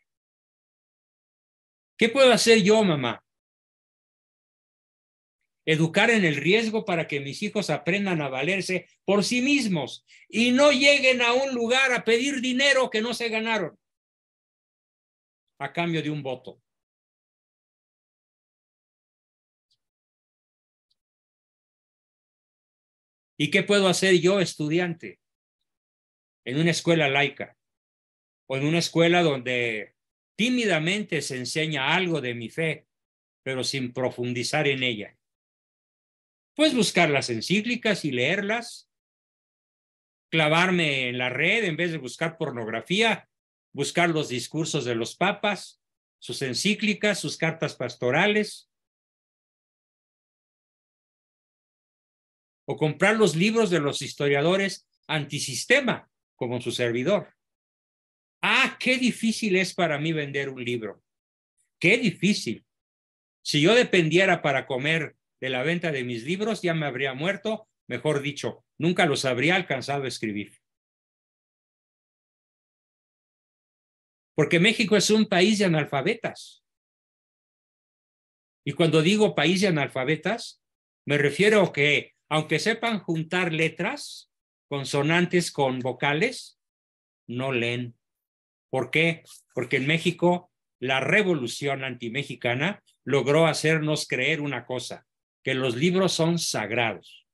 Speaker 1: ¿Qué puedo hacer yo, mamá? Educar en el riesgo para que mis hijos aprendan a valerse por sí mismos y no lleguen a un lugar a pedir dinero que no se ganaron a cambio de un voto. ¿Y qué puedo hacer yo, estudiante, en una escuela laica o en una escuela donde tímidamente se enseña algo de mi fe, pero sin profundizar en ella? Pues buscar las encíclicas y leerlas, clavarme en la red en vez de buscar pornografía, buscar los discursos de los papas, sus encíclicas, sus cartas pastorales, o comprar los libros de los historiadores antisistema, como su servidor. Ah, qué difícil es para mí vender un libro. Qué difícil. Si yo dependiera para comer de la venta de mis libros, ya me habría muerto, mejor dicho, nunca los habría alcanzado a escribir. Porque México es un país de analfabetas. Y cuando digo país de analfabetas, me refiero a que, aunque sepan juntar letras, consonantes con vocales, no leen. ¿Por qué? Porque en México la revolución antimexicana logró hacernos creer una cosa, que los libros son sagrados.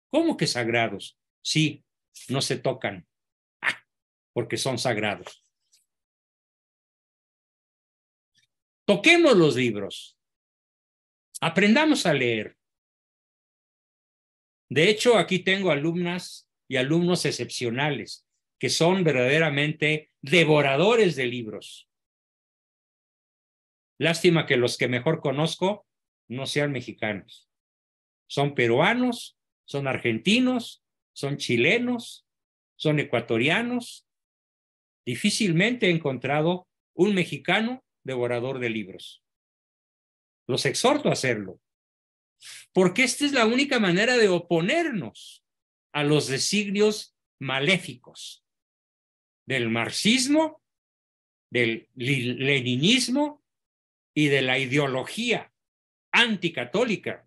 Speaker 1: ¿Cómo que sagrados? Sí, no se tocan, porque son sagrados. Toquemos los libros. Aprendamos a leer. De hecho, aquí tengo alumnas y alumnos excepcionales que son verdaderamente devoradores de libros. Lástima que los que mejor conozco no sean mexicanos. Son peruanos, son argentinos, son chilenos, son ecuatorianos. Difícilmente he encontrado un mexicano devorador de libros. Los exhorto a hacerlo, porque esta es la única manera de oponernos a los designios maléficos del marxismo, del leninismo y de la ideología anticatólica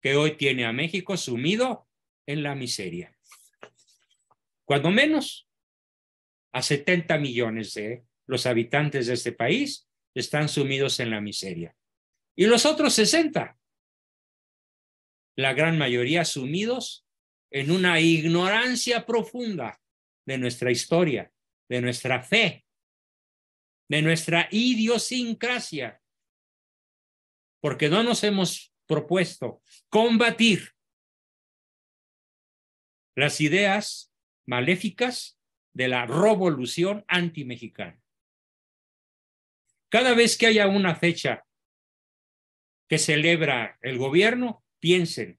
Speaker 1: que hoy tiene a México sumido en la miseria. Cuando menos, a 70 millones de los habitantes de este país están sumidos en la miseria. Y los otros 60, la gran mayoría sumidos en una ignorancia profunda de nuestra historia, de nuestra fe, de nuestra idiosincrasia, porque no nos hemos propuesto combatir las ideas maléficas de la revolución antimexicana. Cada vez que haya una fecha que celebra el gobierno, Piensen,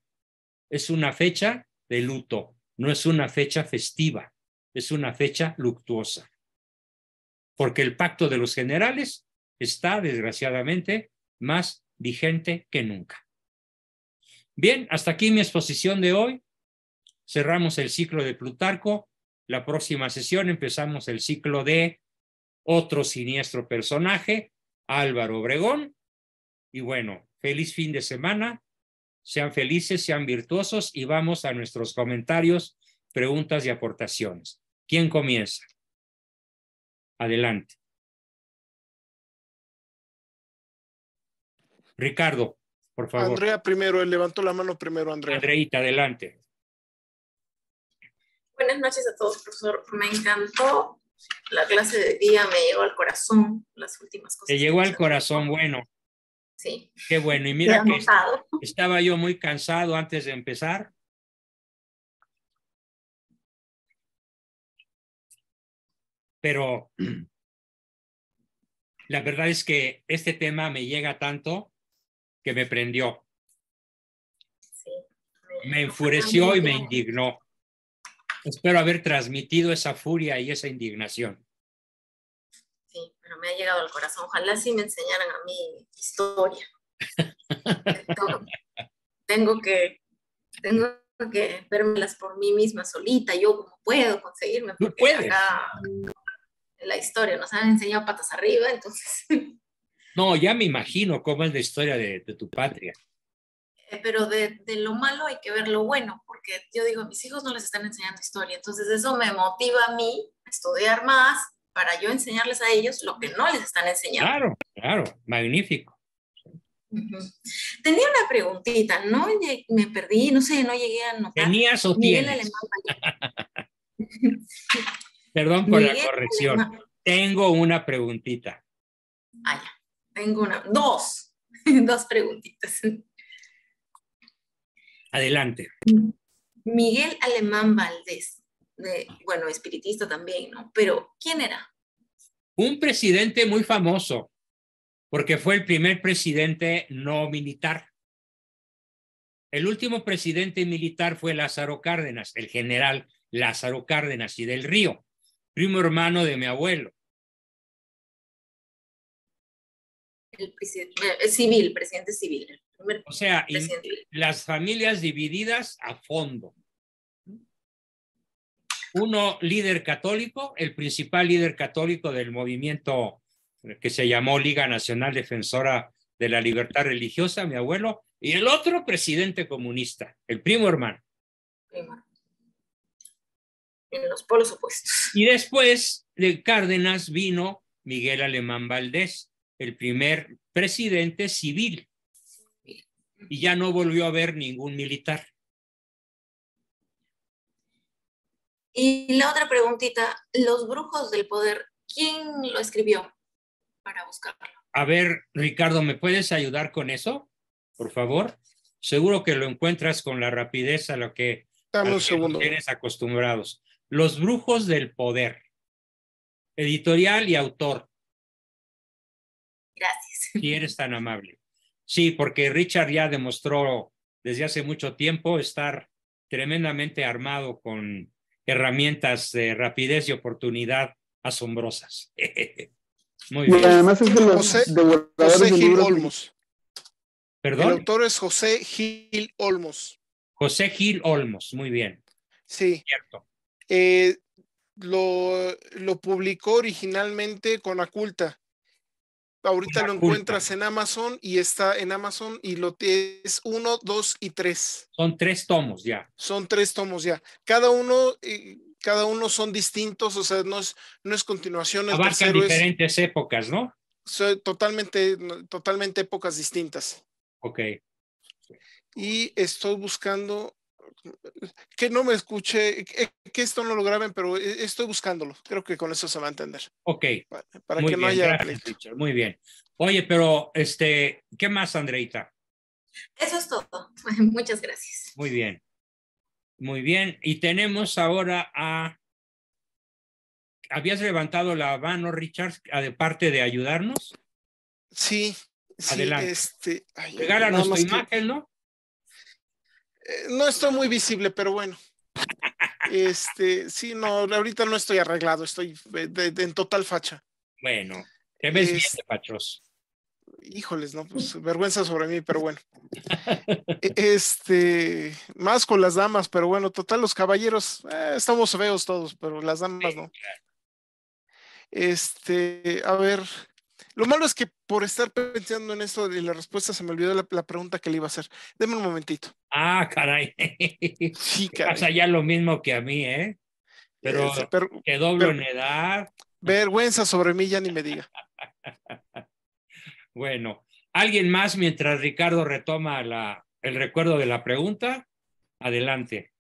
Speaker 1: es una fecha de luto, no es una fecha festiva, es una fecha luctuosa. Porque el pacto de los generales está, desgraciadamente, más vigente que nunca. Bien, hasta aquí mi exposición de hoy. Cerramos el ciclo de Plutarco. La próxima sesión empezamos el ciclo de otro siniestro personaje, Álvaro Obregón. Y bueno, feliz fin de semana. Sean felices, sean virtuosos y vamos a nuestros comentarios, preguntas y aportaciones. ¿Quién comienza? Adelante. Ricardo, por favor.
Speaker 6: Andrea primero, él levantó la mano primero, Andrea.
Speaker 1: Andreita, adelante.
Speaker 7: Buenas noches a todos, profesor. Me encantó la clase de día, me llegó al corazón las últimas cosas.
Speaker 1: Te llegó al corazón, bueno.
Speaker 7: Sí.
Speaker 1: Qué bueno. Y mira que estaba yo muy cansado antes de empezar. Pero la verdad es que este tema me llega tanto que me prendió.
Speaker 7: Sí.
Speaker 1: Me enfureció y me indignó. Espero haber transmitido esa furia y esa indignación.
Speaker 7: Sí, pero me ha llegado al corazón. Ojalá sí me enseñaran a mí historia. Tengo que vérmelas por mí misma solita, yo como puedo conseguirme.
Speaker 1: Tú puedes.
Speaker 7: Acá en la historia nos han enseñado patas arriba, entonces...
Speaker 1: No, ya me imagino cómo es la historia de tu patria.
Speaker 7: Pero de lo malo hay que ver lo bueno, porque yo digo, a mis hijos no les están enseñando historia, entonces eso me motiva a mí a estudiar más para yo enseñarles a ellos lo que no les están enseñando.
Speaker 1: Claro, claro, magnífico.
Speaker 7: Tenía una preguntita, no me perdí, no sé, no llegué a notar.
Speaker 1: ¿Tenías o
Speaker 7: Miguel
Speaker 1: tienes?
Speaker 7: Alemán.
Speaker 1: Perdón por
Speaker 7: Miguel
Speaker 1: la corrección.
Speaker 7: Alemán.
Speaker 1: Tengo una preguntita.
Speaker 7: Ah, ya. Tengo dos preguntitas.
Speaker 1: Adelante.
Speaker 7: Miguel Alemán Valdés, bueno, espiritista también, ¿no? Pero, ¿quién era?
Speaker 1: Un presidente muy famoso, porque fue el primer presidente no militar. El último presidente militar fue Lázaro Cárdenas, el general Lázaro Cárdenas y del Río, primo hermano de mi abuelo.
Speaker 7: El presidente civil.
Speaker 1: O sea, las familias divididas a fondo. Uno líder católico, el principal líder católico del movimiento que se llamó Liga Nacional Defensora de la Libertad Religiosa, mi abuelo, y el otro presidente comunista, el primo hermano.
Speaker 7: En los polos opuestos.
Speaker 1: Y después de Cárdenas vino Miguel Alemán Valdés, el primer presidente civil. Y ya no volvió a haber ningún militar.
Speaker 7: Y la otra preguntita, Los Brujos del Poder, ¿quién lo escribió para buscarlo?
Speaker 1: A ver, Ricardo, ¿me puedes ayudar con eso? Por favor. Seguro que lo encuentras con la rapidez a lo que
Speaker 6: Dame un segundo.
Speaker 1: tienes acostumbrados. Los Brujos del Poder. Editorial y autor.
Speaker 7: Gracias.
Speaker 1: Si eres tan amable. Sí, porque Richard ya demostró desde hace mucho tiempo estar tremendamente armado con herramientas de rapidez y oportunidad asombrosas. Muy bien.
Speaker 8: Y además es de los devoradores
Speaker 6: José
Speaker 8: de
Speaker 6: Gil
Speaker 8: libros.
Speaker 6: Olmos.
Speaker 1: ¿Perdón?
Speaker 6: El autor es José Gil Olmos.
Speaker 1: José Gil Olmos, muy bien.
Speaker 6: Sí.
Speaker 1: Cierto.
Speaker 6: Lo publicó originalmente con Aculta. Ahorita
Speaker 1: Con
Speaker 6: lo
Speaker 1: Aculta.
Speaker 6: encuentras en Amazon y está en Amazon y es 1, 2 y 3.
Speaker 1: Son 3 tomos ya.
Speaker 6: Son 3 tomos ya. Cada uno son distintos, o sea, no es continuación. El
Speaker 1: Abarcan
Speaker 6: tercero
Speaker 1: diferentes épocas, ¿no?
Speaker 6: totalmente épocas distintas.
Speaker 1: Ok.
Speaker 6: Y estoy buscando que no me escuche, que esto no lo graben, pero estoy buscándolo. Creo que con eso se va a entender.
Speaker 1: Ok.
Speaker 6: Para
Speaker 1: muy
Speaker 6: que no
Speaker 1: bien,
Speaker 6: haya
Speaker 1: gracias,
Speaker 6: pleito.
Speaker 1: Richard. Muy bien. Oye, pero ¿qué más, Andreita?
Speaker 7: Eso es todo. Muchas gracias.
Speaker 1: Muy bien. Muy bien. Y tenemos ahora a... ¿Habías levantado la mano, Richard, de parte de ayudarnos?
Speaker 6: Sí.
Speaker 1: Adelante.
Speaker 6: Regálanos
Speaker 1: Regálanos tu imagen, ¿no?
Speaker 6: No estoy muy visible, pero bueno. Sí, no, ahorita no estoy arreglado, estoy en total facha.
Speaker 1: Bueno, te ves bien, Pachoso.
Speaker 6: Híjoles, no, pues vergüenza sobre mí, pero bueno. Más con las damas, pero bueno, total, los caballeros, estamos feos todos, pero las damas no. A ver, lo malo es que por estar pensando en esto y la respuesta se me olvidó la pregunta que le iba a hacer. Deme un momentito.
Speaker 1: Ah, caray.
Speaker 6: Sí,
Speaker 1: Pasa
Speaker 6: caray.
Speaker 1: ya lo mismo que a mí, ¿eh? Pero que doblo en edad.
Speaker 6: Vergüenza sobre mí, ya ni me diga.
Speaker 1: Bueno, ¿alguien más mientras Ricardo retoma el recuerdo de la pregunta? Adelante.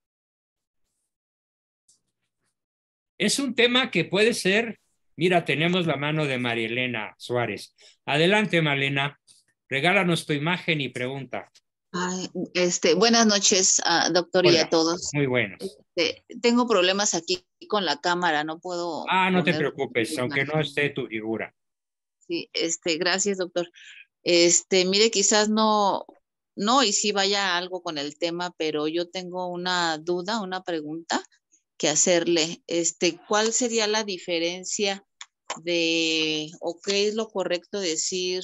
Speaker 1: Es un tema que puede ser, mira, tenemos la mano de María Elena Suárez. Adelante, Malena, regálanos tu imagen y pregunta.
Speaker 9: Ay, buenas noches, doctor, y
Speaker 1: Hola,
Speaker 9: a todos.
Speaker 1: muy buenos.
Speaker 9: Tengo problemas aquí con la cámara, no puedo.
Speaker 1: Ah, no te preocupes, aunque no esté tu figura.
Speaker 9: Sí, gracias, doctor. Mire, quizás no, y sí vaya algo con el tema, pero yo tengo una duda, una pregunta que hacerle. ¿Cuál sería la diferencia o qué es lo correcto decir?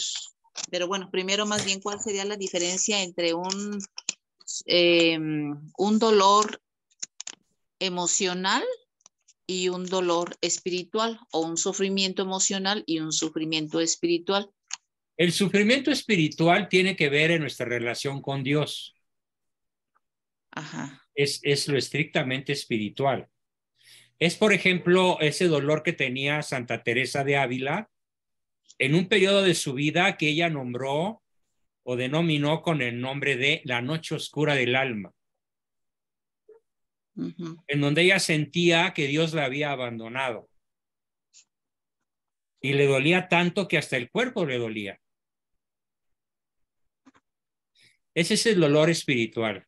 Speaker 9: Pero bueno, primero más bien, ¿cuál sería la diferencia entre un dolor emocional y un dolor espiritual, o un sufrimiento emocional y un sufrimiento espiritual?
Speaker 1: El sufrimiento espiritual tiene que ver en nuestra relación con Dios.
Speaker 9: Ajá.
Speaker 1: Es lo estrictamente espiritual. Es, por ejemplo, ese dolor que tenía Santa Teresa de Ávila en un periodo de su vida que ella nombró o denominó con el nombre de la noche oscura del alma, en donde ella sentía que Dios la había abandonado y le dolía tanto que hasta el cuerpo le dolía. Ese es el dolor espiritual.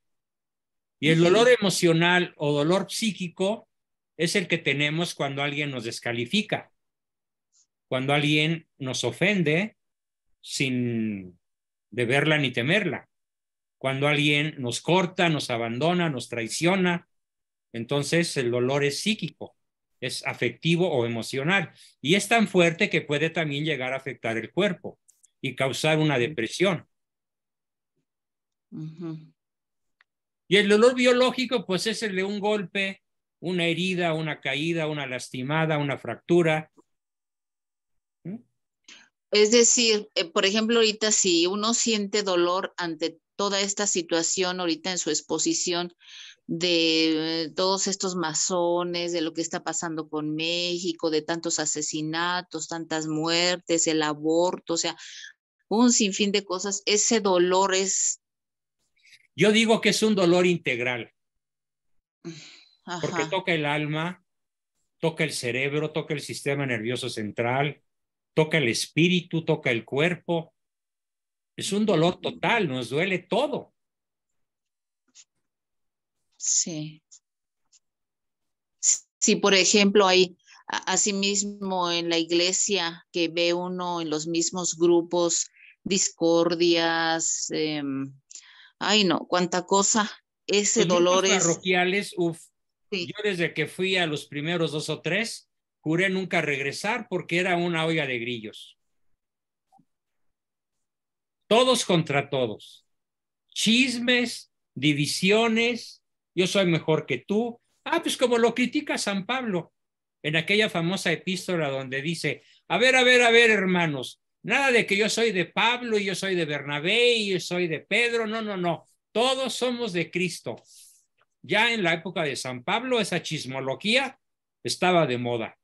Speaker 1: Y el dolor emocional o dolor psíquico es el que tenemos cuando alguien nos descalifica, cuando alguien nos ofende sin deberla ni temerla, cuando alguien nos corta, nos abandona, nos traiciona. Entonces el dolor es psíquico, es afectivo o emocional, y es tan fuerte que puede también llegar a afectar el cuerpo y causar una depresión. Y el dolor biológico, pues es el de un golpe, una herida, una caída, una lastimada, una fractura.
Speaker 9: Es decir, por ejemplo, ahorita si uno siente dolor ante toda esta situación, ahorita en su exposición de todos estos masones, de lo que está pasando con México, de tantos asesinatos, tantas muertes, el aborto, o sea, un sinfín de cosas, ese dolor es...
Speaker 1: Yo digo que es un dolor integral.
Speaker 9: Ajá.
Speaker 1: Porque toca el alma, toca el cerebro, toca el sistema nervioso central, toca el espíritu, toca el cuerpo. Es un dolor total, nos duele todo.
Speaker 9: Sí. Sí, por ejemplo, hay asimismo en la iglesia que ve uno en los mismos grupos discordias, ay no, cuánta cosa, ese
Speaker 1: Los
Speaker 9: dolor
Speaker 1: grupos
Speaker 9: es...
Speaker 1: parroquiales,
Speaker 9: Sí.
Speaker 1: Yo desde que fui a los primeros 2 o 3, juré nunca regresar porque era una olla de grillos. Todos contra todos. Chismes, divisiones, yo soy mejor que tú. Ah, pues como lo critica San Pablo en aquella famosa epístola donde dice, a ver, hermanos, nada de que yo soy de Pablo y yo soy de Bernabé y yo soy de Pedro, no, todos somos de Cristo. Ya en la época de San Pablo esa chismología estaba de moda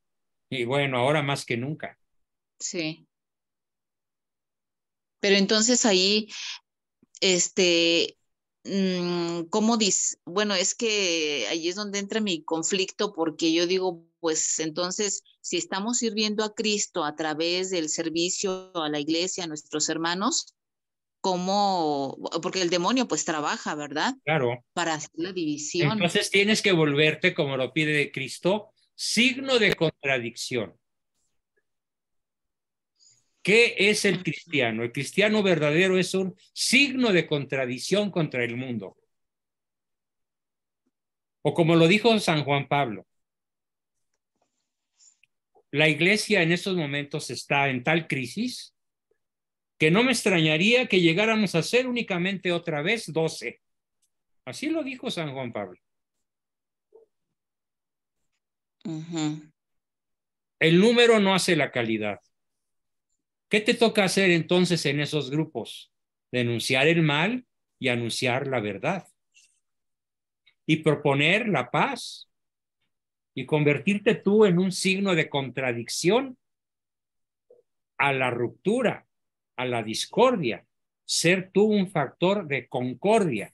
Speaker 1: y bueno, ahora más que nunca.
Speaker 9: Sí. Pero entonces ahí, ¿cómo dice? Bueno, es que ahí es donde entra mi conflicto, porque yo digo, pues entonces, si estamos sirviendo a Cristo a través del servicio a la iglesia, a nuestros hermanos, ¿cómo? Porque el demonio pues trabaja, ¿verdad?
Speaker 1: Claro.
Speaker 9: Para hacer la división.
Speaker 1: Entonces tienes que volverte, como lo pide Cristo, signo de contradicción. ¿Qué es el cristiano? El cristiano verdadero es un signo de contradicción contra el mundo. O como lo dijo San Juan Pablo, la iglesia en estos momentos está en tal crisis que no me extrañaría que llegáramos a ser únicamente otra vez 12. Así lo dijo San Juan Pablo. El número no hace la calidad. ¿Qué te toca hacer entonces en esos grupos? Denunciar el mal y anunciar la verdad. Y proponer la paz. Y convertirte tú en un signo de contradicción a la ruptura, a la discordia. Ser tú un factor de concordia.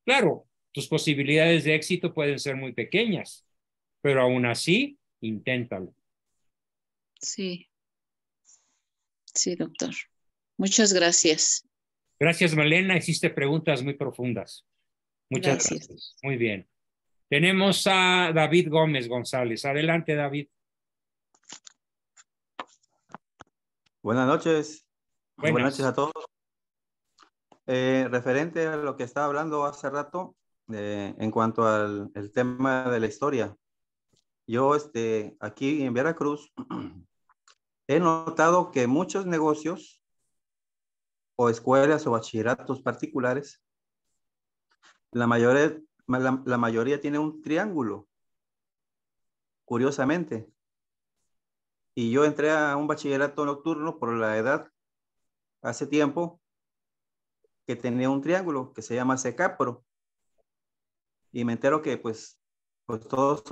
Speaker 1: Claro, tus posibilidades de éxito pueden ser muy pequeñas, pero aún así, inténtalo.
Speaker 9: Sí. Sí, doctor. Muchas gracias.
Speaker 1: Gracias, Malena. Hiciste preguntas muy profundas. Muchas gracias. Muy bien. Tenemos a David Gómez González. Adelante, David.
Speaker 10: Buenas noches. Buenas noches a todos. Referente a lo que estaba hablando hace rato, en cuanto al el tema de la historia. Yo aquí en Veracruz he notado que muchos negocios o escuelas o bachilleratos particulares, la mayoría tiene un triángulo, curiosamente. Y yo entré a un bachillerato nocturno por la edad hace tiempo que tenía un triángulo que se llama Secapro. Y me entero que pues todos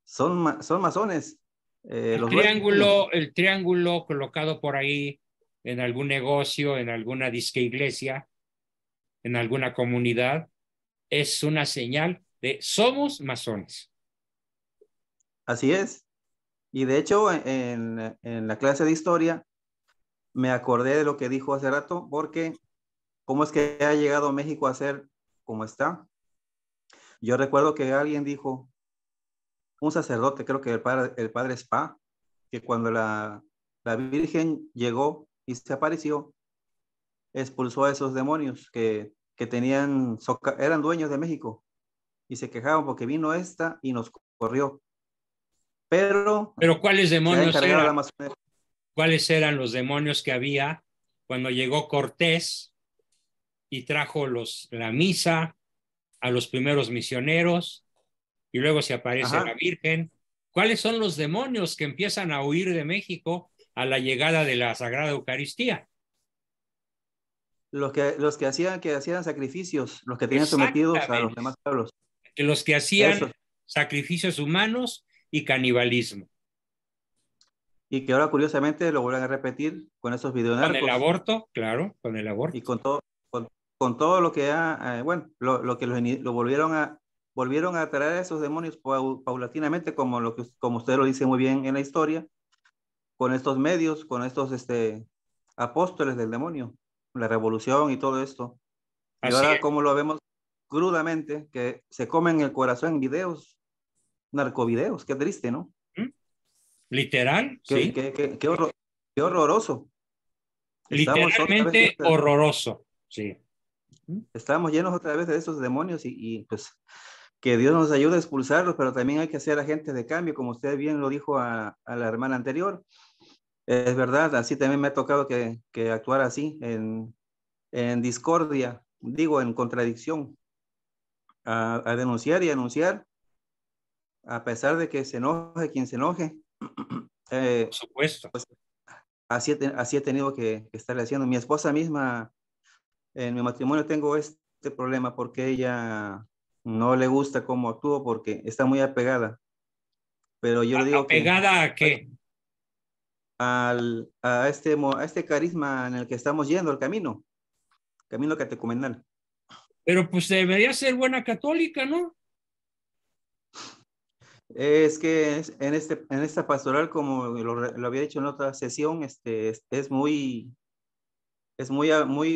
Speaker 10: son masones.
Speaker 1: El triángulo colocado por ahí en algún negocio, en alguna disque iglesia, en alguna comunidad, es una señal de somos masones.
Speaker 10: Así es. Y de hecho, en la clase de historia, me acordé de lo que dijo hace rato, porque ¿cómo es que ha llegado México a ser como está? Yo recuerdo que alguien dijo, un sacerdote, creo que el padre Spa, que cuando la Virgen llegó y se apareció, expulsó a esos demonios que eran dueños de México y se quejaban porque vino esta y nos corrió. Pero
Speaker 1: ¿cuáles demonios eran? ¿Cuáles eran los demonios que había cuando llegó Cortés y trajo la misa a los primeros misioneros y luego se aparece la Virgen? ¿Cuáles son los demonios que empiezan a huir de México a la llegada de la Sagrada Eucaristía?
Speaker 10: Los que hacían sacrificios, los que tenían sometidos a los demás pueblos.
Speaker 1: Los que hacían sacrificios humanos y canibalismo.
Speaker 10: Y que ahora curiosamente lo vuelven a repetir con esos videonarcos.
Speaker 1: Con el aborto, claro, con el aborto.
Speaker 10: Y con todo lo que lo que lo volvieron a traer a esos demonios paulatinamente, como usted lo dice muy bien en la historia, con estos medios, con estos apóstoles del demonio, la revolución y todo esto. Y ahora como lo vemos crudamente, que se comen el corazón en videos, narcovideos, qué triste, ¿no?
Speaker 1: Literal, sí.
Speaker 10: Qué horroroso.
Speaker 1: Literalmente horroroso, sí.
Speaker 10: Estamos llenos otra vez de esos demonios y pues que Dios nos ayude a expulsarlos, pero también hay que ser agentes de cambio, como usted bien lo dijo a la hermana anterior. Es verdad, así también me ha tocado que actuar así, en discordia, digo, en contradicción, a denunciar y anunciar, a pesar de que se enoje quien se enoje.
Speaker 1: Por supuesto.
Speaker 10: Pues, así he tenido que estarle haciendo. Mi esposa misma, en mi matrimonio tengo este problema porque ella no le gusta cómo actúo porque está muy apegada. Pero yo le digo
Speaker 1: ¿apegada a qué?
Speaker 10: A este carisma en el que estamos yendo, el camino catecumenal.
Speaker 1: Pero pues debería ser buena católica, ¿no?
Speaker 10: Es que en esta pastoral, como lo había dicho en otra sesión, es muy,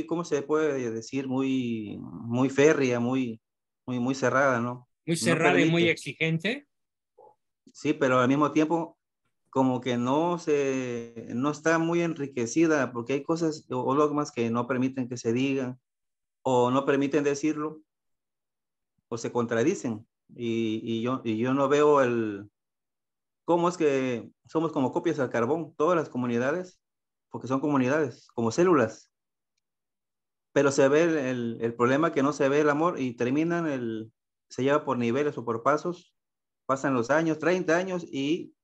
Speaker 10: ¿cómo se puede decir? Muy férrea, muy cerrada, ¿no?
Speaker 1: Muy cerrada y muy exigente.
Speaker 10: Sí, pero al mismo tiempo como que no está muy enriquecida porque hay cosas o dogmas que no permiten que se digan o no permiten decirlo, o se contradicen. Y yo no veo cómo es que somos como copias al carbón, todas las comunidades, porque son comunidades, como células. Pero se ve el problema, que no se ve el amor y se lleva por niveles o por pasos, pasan los años, 30 años y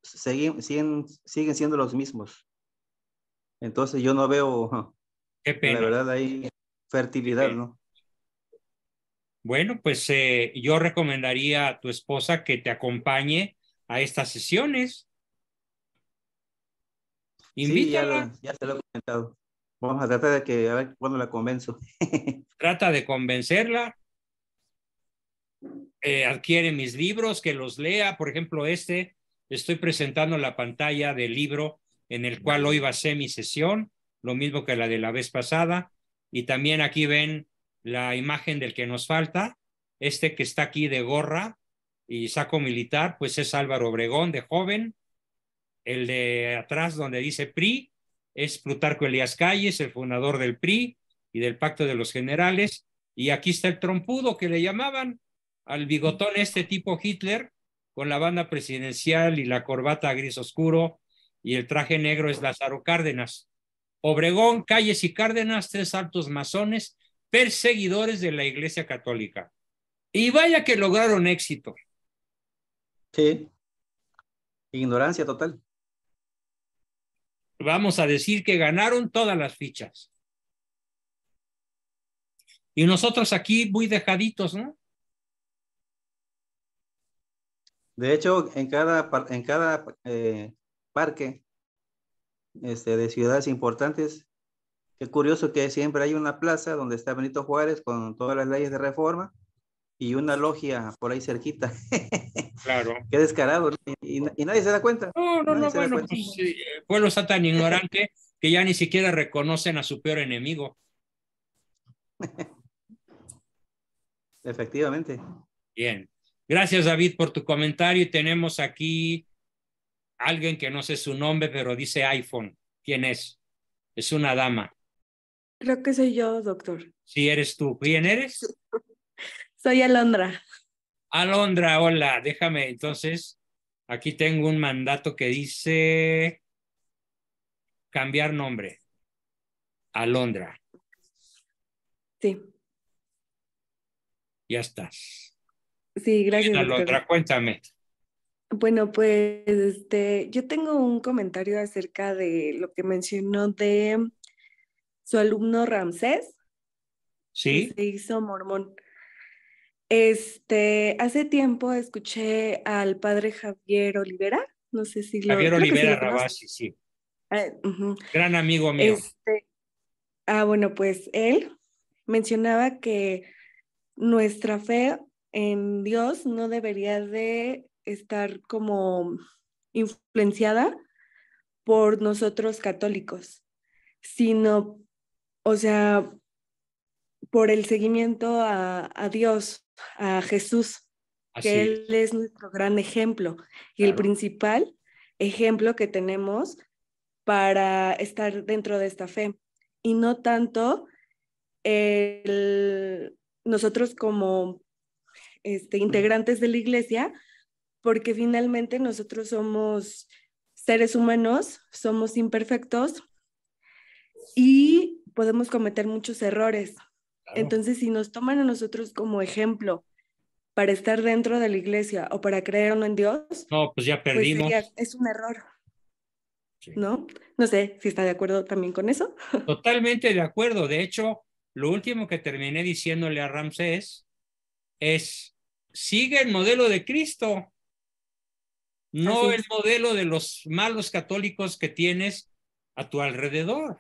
Speaker 10: siguen siendo los mismos. Entonces yo no veo,
Speaker 1: Qué pena.
Speaker 10: la verdad, ahí fertilidad, ¿no?
Speaker 1: Bueno, pues yo recomendaría a tu esposa que te acompañe a estas sesiones.
Speaker 10: Sí,
Speaker 1: Invítala.
Speaker 10: ya se lo he comentado. Vamos a tratar de a ver cuándo la convenzo.
Speaker 1: Trata de convencerla. Adquiere mis libros, que los lea. Por ejemplo, estoy presentando la pantalla del libro en el cual hoy basé mi sesión, lo mismo que la de la vez pasada. Y también aquí ven la imagen del que nos falta. Que está aquí de gorra y saco militar, pues es Álvaro Obregón, de joven. El de atrás, donde dice PRI, es Plutarco Elías Calles, el fundador del PRI y del Pacto de los Generales. Y aquí está el trompudo, que le llamaban, al bigotón tipo Hitler, con la banda presidencial y la corbata gris oscuro, y el traje negro es Lázaro Cárdenas. Obregón, Calles y Cárdenas, 3 altos masones, perseguidores de la Iglesia Católica. Y vaya que lograron éxito.
Speaker 10: Sí. Ignorancia total.
Speaker 1: Vamos a decir que ganaron todas las fichas. Y nosotros aquí muy dejaditos, ¿no?
Speaker 10: De hecho, en cada parque de ciudades importantes, qué curioso que siempre hay una plaza donde está Benito Juárez con todas las leyes de reforma y una logia por ahí cerquita.
Speaker 1: Claro.
Speaker 10: Qué descarado, ¿no? Y nadie se da cuenta.
Speaker 1: No,
Speaker 10: Nadie se da
Speaker 1: bueno,
Speaker 10: cuenta.
Speaker 1: pues el pueblo está tan ignorante que ya ni siquiera reconocen a su peor enemigo.
Speaker 10: Efectivamente.
Speaker 1: Bien. Gracias, David, por tu comentario. Y tenemos aquí alguien que no sé su nombre, pero dice iPhone. ¿Quién es? Es una dama.
Speaker 11: Creo que soy yo, doctor.
Speaker 1: Sí, eres tú. ¿Quién eres?
Speaker 11: Soy Alondra.
Speaker 1: Alondra, hola. Déjame, entonces, aquí tengo un mandato que dice cambiar nombre. Alondra.
Speaker 11: Sí.
Speaker 1: Ya estás.
Speaker 11: Sí, gracias,
Speaker 1: Bien, Alondra,
Speaker 11: doctor.
Speaker 1: cuéntame.
Speaker 11: Bueno, pues yo tengo un comentario acerca de lo que mencionó de su alumno Ramsés, que
Speaker 1: ¿Sí?
Speaker 11: se hizo mormón. Hace tiempo escuché al padre Javier Olivera, no sé si
Speaker 1: Javier
Speaker 11: creo que sí
Speaker 1: Olivera
Speaker 11: lo conoces.
Speaker 1: Rabasi, sí.
Speaker 11: Ujú.
Speaker 1: Gran amigo mío.
Speaker 11: Bueno, pues él mencionaba que nuestra fe en Dios no debería de estar como influenciada por nosotros católicos, sino, o sea, por el seguimiento a Dios, a Jesús, que
Speaker 1: Así
Speaker 11: Él es nuestro gran ejemplo y el
Speaker 1: Claro.
Speaker 11: principal ejemplo que tenemos para estar dentro de esta fe, y no tanto nosotros como integrantes de la iglesia, porque finalmente nosotros somos seres humanos, somos imperfectos y podemos cometer muchos errores.
Speaker 1: Claro.
Speaker 11: Entonces, si nos toman a nosotros como ejemplo para estar dentro de la iglesia o para creer o no en Dios,
Speaker 1: No, pues ya
Speaker 11: pues
Speaker 1: perdimos.
Speaker 11: es un error,
Speaker 1: Sí.
Speaker 11: ¿no? No sé si está de acuerdo también con eso.
Speaker 1: Totalmente de acuerdo. De hecho, lo último que terminé diciéndole a Ramsés es, sigue el modelo de Cristo, no
Speaker 11: Así
Speaker 1: el
Speaker 11: es.
Speaker 1: modelo de los malos católicos que tienes a tu alrededor.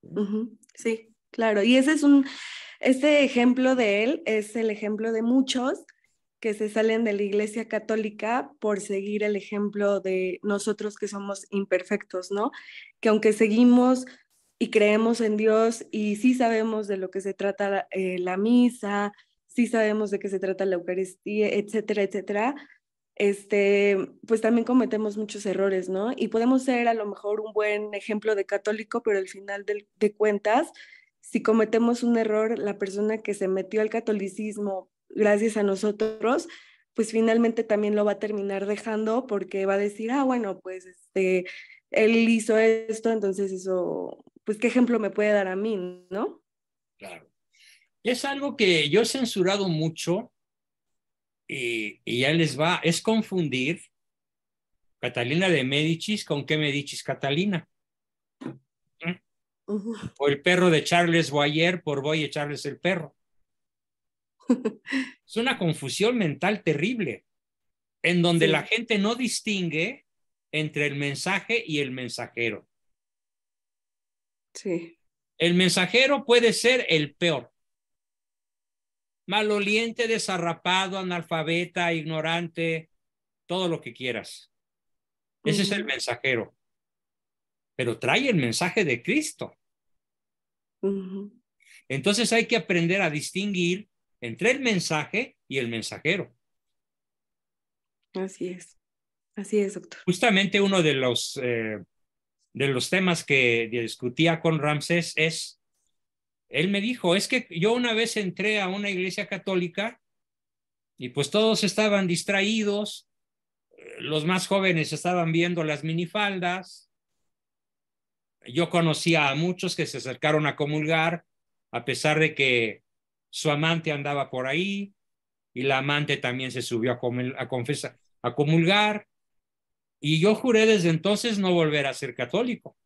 Speaker 11: Ujú, sí, claro. Y este ejemplo de él es el ejemplo de muchos que se salen de la Iglesia Católica por seguir el ejemplo de nosotros que somos imperfectos, ¿no? Que aunque seguimos y creemos en Dios y sí sabemos de lo que se trata la misa, sí sabemos de qué se trata la Eucaristía, etcétera, etcétera, pues también cometemos muchos errores, ¿no? Y podemos ser a lo mejor un buen ejemplo de católico, pero al final de cuentas, si cometemos un error, la persona que se metió al catolicismo gracias a nosotros, pues finalmente también lo va a terminar dejando porque va a decir, bueno, pues él hizo esto, entonces eso, pues qué ejemplo me puede dar a mí, ¿no?
Speaker 1: Claro. Es algo que yo he censurado mucho y ya les va, es confundir Catalina de Médicis con qué Médicis Catalina. O el perro de Charles Boyer por Boyer Charles el perro. Es una confusión mental terrible, en donde la gente no distingue entre el mensaje y el mensajero.
Speaker 11: Sí.
Speaker 1: El mensajero puede ser el peor. Maloliente, desarrapado, analfabeta, ignorante, todo lo que quieras. Ese es el mensajero. Pero trae el mensaje de Cristo. Entonces hay que aprender a distinguir entre el mensaje y el mensajero.
Speaker 11: Así es, doctor.
Speaker 1: Justamente uno de los temas que discutía con Ramsés es, él me dijo, es que yo una vez entré a una iglesia católica y pues todos estaban distraídos, los más jóvenes estaban viendo las minifaldas, yo conocía a muchos que se acercaron a comulgar, a pesar de que su amante andaba por ahí, y la amante también se subió a comulgar, y yo juré desde entonces no volver a ser católico.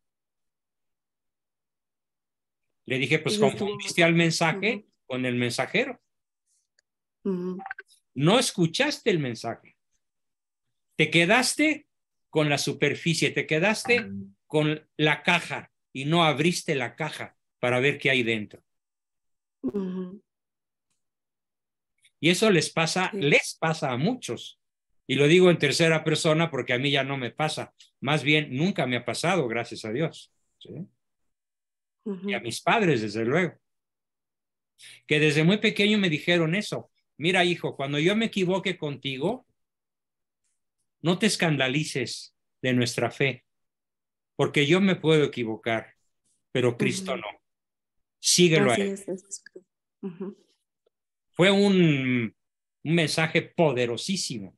Speaker 1: Le dije, pues confundiste al mensaje con el mensajero. No escuchaste el mensaje. Te quedaste con la superficie, te quedaste con la caja y no abriste la caja para ver qué hay dentro. Y eso les pasa a muchos. Y lo digo en tercera persona porque a mí ya no me pasa. Más bien, nunca me ha pasado, gracias a Dios. ¿Sí? Y a mis padres, desde luego. Que desde muy pequeño me dijeron eso. Mira, hijo, cuando yo me equivoque contigo, no te escandalices de nuestra fe, porque yo me puedo equivocar, pero Cristo no. Síguelo a él. Fue un mensaje poderosísimo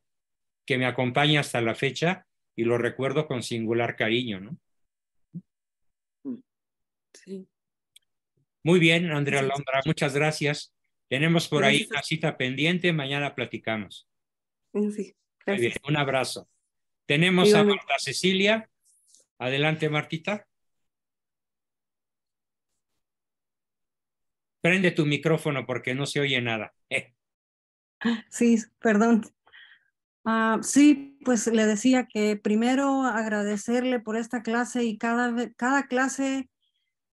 Speaker 1: que me acompaña hasta la fecha y lo recuerdo con singular cariño, ¿no?
Speaker 11: Sí.
Speaker 1: Muy bien, Andrea Londra, muchas gracias. Tenemos por ahí
Speaker 11: Gracias.
Speaker 1: una cita pendiente, mañana platicamos.
Speaker 11: Sí,
Speaker 1: Muy bien,
Speaker 11: gracias.
Speaker 1: un abrazo. Tenemos a Marta Cecilia. Adelante, Martita. Prende tu micrófono porque no se oye nada.
Speaker 12: Sí, perdón. Sí, pues le decía que primero agradecerle por esta clase y cada clase,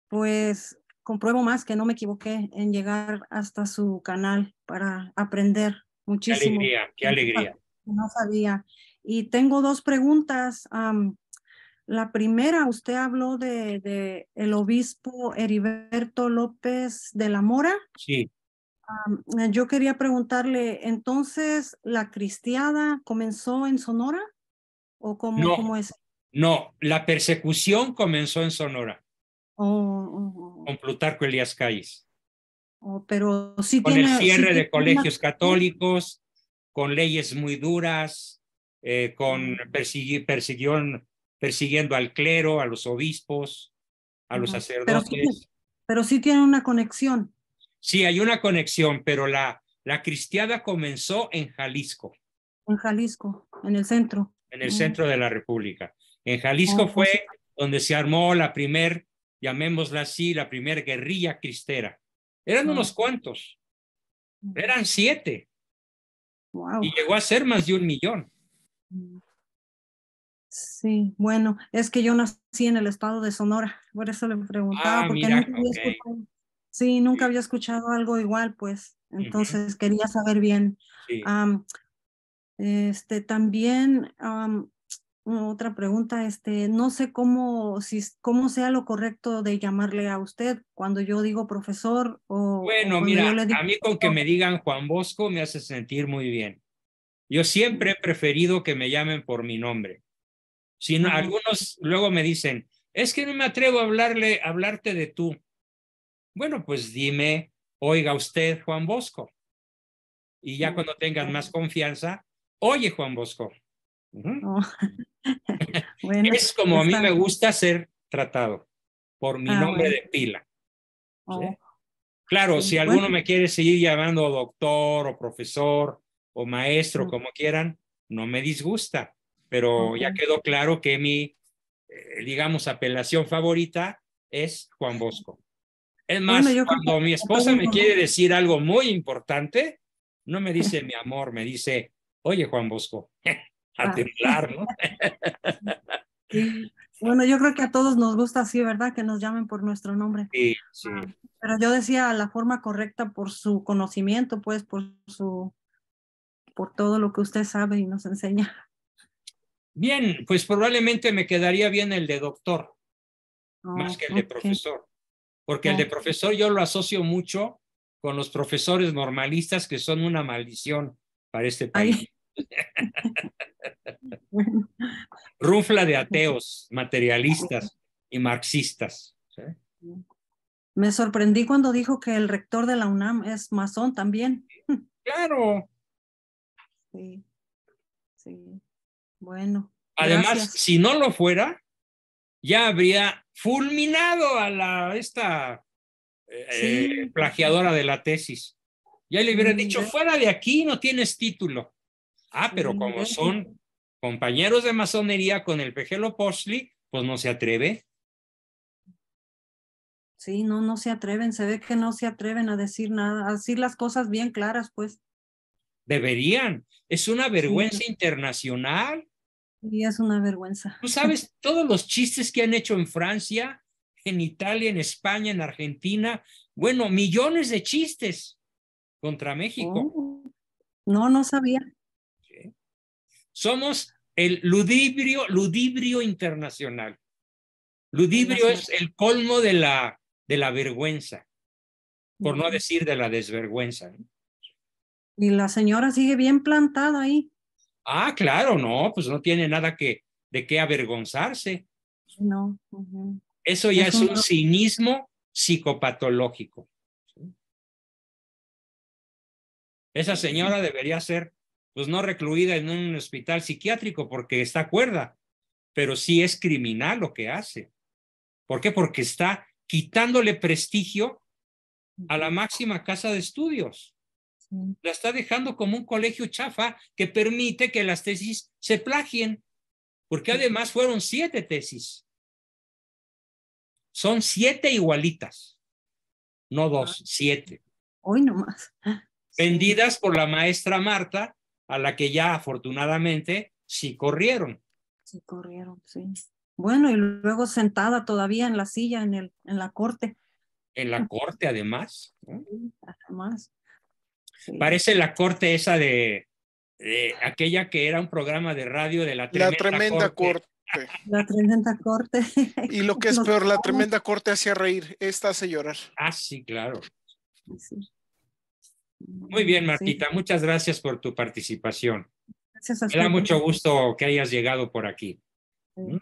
Speaker 12: pues compruebo más que no me equivoqué en llegar hasta su canal para aprender muchísimo.
Speaker 1: Qué alegría.
Speaker 12: No sabía. Y tengo dos preguntas. La primera, usted habló de el obispo Heriberto López de la Mora.
Speaker 1: Sí.
Speaker 12: Yo quería preguntarle, entonces, ¿la cristiada comenzó en Sonora? ¿O cómo es?
Speaker 1: No, la persecución comenzó en Sonora. Con Plutarco Elías Calles.
Speaker 12: Pero sí
Speaker 1: con
Speaker 12: tiene...
Speaker 1: el cierre
Speaker 12: sí
Speaker 1: de colegios católicos, con leyes muy duras, con persiguiendo al clero, a los obispos, a los sacerdotes.
Speaker 12: Pero sí tiene una conexión.
Speaker 1: Sí, hay una conexión, pero la cristiada comenzó en Jalisco.
Speaker 12: En Jalisco, en el centro.
Speaker 1: En el centro de la República. En Jalisco fue donde se armó la primer, llamémosla así, la primer guerrilla cristera. Eran unos cuantos. Eran 7.
Speaker 12: Wow.
Speaker 1: Y llegó a ser más de 1 millón.
Speaker 12: Sí, bueno, es que yo nací en el estado de Sonora, por eso le preguntaba, porque
Speaker 1: mira,
Speaker 12: nunca había escuchado, nunca había escuchado algo igual, pues, entonces quería saber bien.
Speaker 1: Sí.
Speaker 12: También, otra pregunta, no sé cómo sea lo correcto de llamarle a usted cuando yo digo profesor o...
Speaker 1: Bueno,
Speaker 12: o
Speaker 1: mira,
Speaker 12: yo le digo
Speaker 1: a mí con que me digan Juan Bosco me hace sentir muy bien. Yo siempre he preferido que me llamen por mi nombre. Si no, algunos luego me dicen, es que no me atrevo a hablarte de tú. Bueno, pues dime, oiga usted, Juan Bosco. y ya cuando tengas más confianza, oye, Juan Bosco.
Speaker 12: Oh. Bueno,
Speaker 1: es como a mí
Speaker 12: está
Speaker 1: me
Speaker 12: bien.
Speaker 1: gusta ser tratado, por mi nombre
Speaker 12: bueno.
Speaker 1: de pila. ¿sí?
Speaker 12: Oh,
Speaker 1: Claro,
Speaker 12: sí,
Speaker 1: si alguno
Speaker 12: bueno.
Speaker 1: me quiere seguir llamando doctor o profesor o maestro,
Speaker 12: Mm.
Speaker 1: como quieran, no me disgusta, pero ya
Speaker 12: Ok.
Speaker 1: quedó claro que mi, digamos, apelación favorita es Juan Bosco. Es
Speaker 12: Bueno,
Speaker 1: más,
Speaker 12: yo creo que
Speaker 1: cuando mi
Speaker 12: a
Speaker 1: esposa
Speaker 12: todos
Speaker 1: me
Speaker 12: nos
Speaker 1: quiere
Speaker 12: gusta.
Speaker 1: decir algo muy importante, no me dice mi amor, me dice, oye, Juan Bosco, a
Speaker 12: Ah,
Speaker 1: temblar, ¿no?
Speaker 12: sí. Bueno, yo creo que a todos nos gusta así, ¿verdad? Que nos llamen por nuestro nombre.
Speaker 1: Sí, sí.
Speaker 12: Pero yo decía la forma correcta por su conocimiento, pues, por todo lo que usted sabe y nos enseña.
Speaker 1: Bien, pues probablemente me quedaría bien el de doctor, más
Speaker 12: Oh,
Speaker 1: que el de
Speaker 12: ok.
Speaker 1: profesor, porque el de
Speaker 12: Oh,
Speaker 1: profesor yo lo asocio mucho con los profesores normalistas que son una maldición para este país.
Speaker 12: ahí. Bueno,
Speaker 1: Rufla de ateos, materialistas y marxistas. ¿sí?
Speaker 12: me sorprendí cuando dijo que el rector de la UNAM es masón también.
Speaker 1: Claro.
Speaker 12: Sí, sí. Bueno,
Speaker 1: Además,
Speaker 12: gracias.
Speaker 1: si no lo fuera, ya habría fulminado a esta
Speaker 12: Sí,
Speaker 1: plagiadora de la tesis. Ya le hubiera
Speaker 12: sí,
Speaker 1: dicho, fuera de aquí, no tienes título. Ah, pero
Speaker 12: sí,
Speaker 1: como son compañeros de masonería con el Pejelo Postli, pues no se atreve.
Speaker 12: sí, no, no se atreven, se ve que no se atreven a decir nada, a decir las cosas bien claras, pues.
Speaker 1: Deberían. Es una
Speaker 12: Sí,
Speaker 1: vergüenza internacional.
Speaker 12: y es una vergüenza.
Speaker 1: Tú sabes todos los chistes que han hecho en Francia, en Italia, en España, en Argentina. Bueno, millones de chistes contra México.
Speaker 12: Oh, no, no sabía.
Speaker 1: ¿sí? Somos el ludibrio internacional. Ludibrio es el colmo de la vergüenza, por no decir de la desvergüenza. ¿no?
Speaker 12: Y la señora sigue bien plantada ahí.
Speaker 1: Ah, claro, no, pues no tiene nada de qué avergonzarse.
Speaker 12: No.
Speaker 1: Eso ya
Speaker 12: Es
Speaker 1: es un cinismo psicopatológico. ¿sí? Esa señora debería ser, pues no recluida en un hospital psiquiátrico porque está cuerda, pero sí es criminal lo que hace. ¿Por qué? Porque está quitándole prestigio a la máxima casa de estudios. La está dejando como un colegio chafa que permite que las tesis se plagien, porque además fueron 7 tesis. Son 7 igualitas, no 2, 7.
Speaker 12: Hoy nomás.
Speaker 1: Vendidas por la maestra Marta, a la que ya afortunadamente sí corrieron.
Speaker 12: Sí, corrieron, sí. Bueno, y luego sentada todavía en la silla en la corte.
Speaker 1: En la corte, además. ¿no?
Speaker 12: Sí, además. Sí.
Speaker 1: Parece la corte esa de aquella que era un programa de radio de la tremenda corte.
Speaker 12: La tremenda corte.
Speaker 6: Y lo que es peor, la tremenda corte hacía reír, esta hace llorar.
Speaker 1: Ah, sí, claro.
Speaker 12: Sí.
Speaker 1: Muy bien, Martita,
Speaker 12: Sí.
Speaker 1: muchas gracias por tu participación.
Speaker 12: Gracias a
Speaker 1: Me da
Speaker 12: usted.
Speaker 1: mucho gusto que hayas llegado por aquí.
Speaker 12: Sí.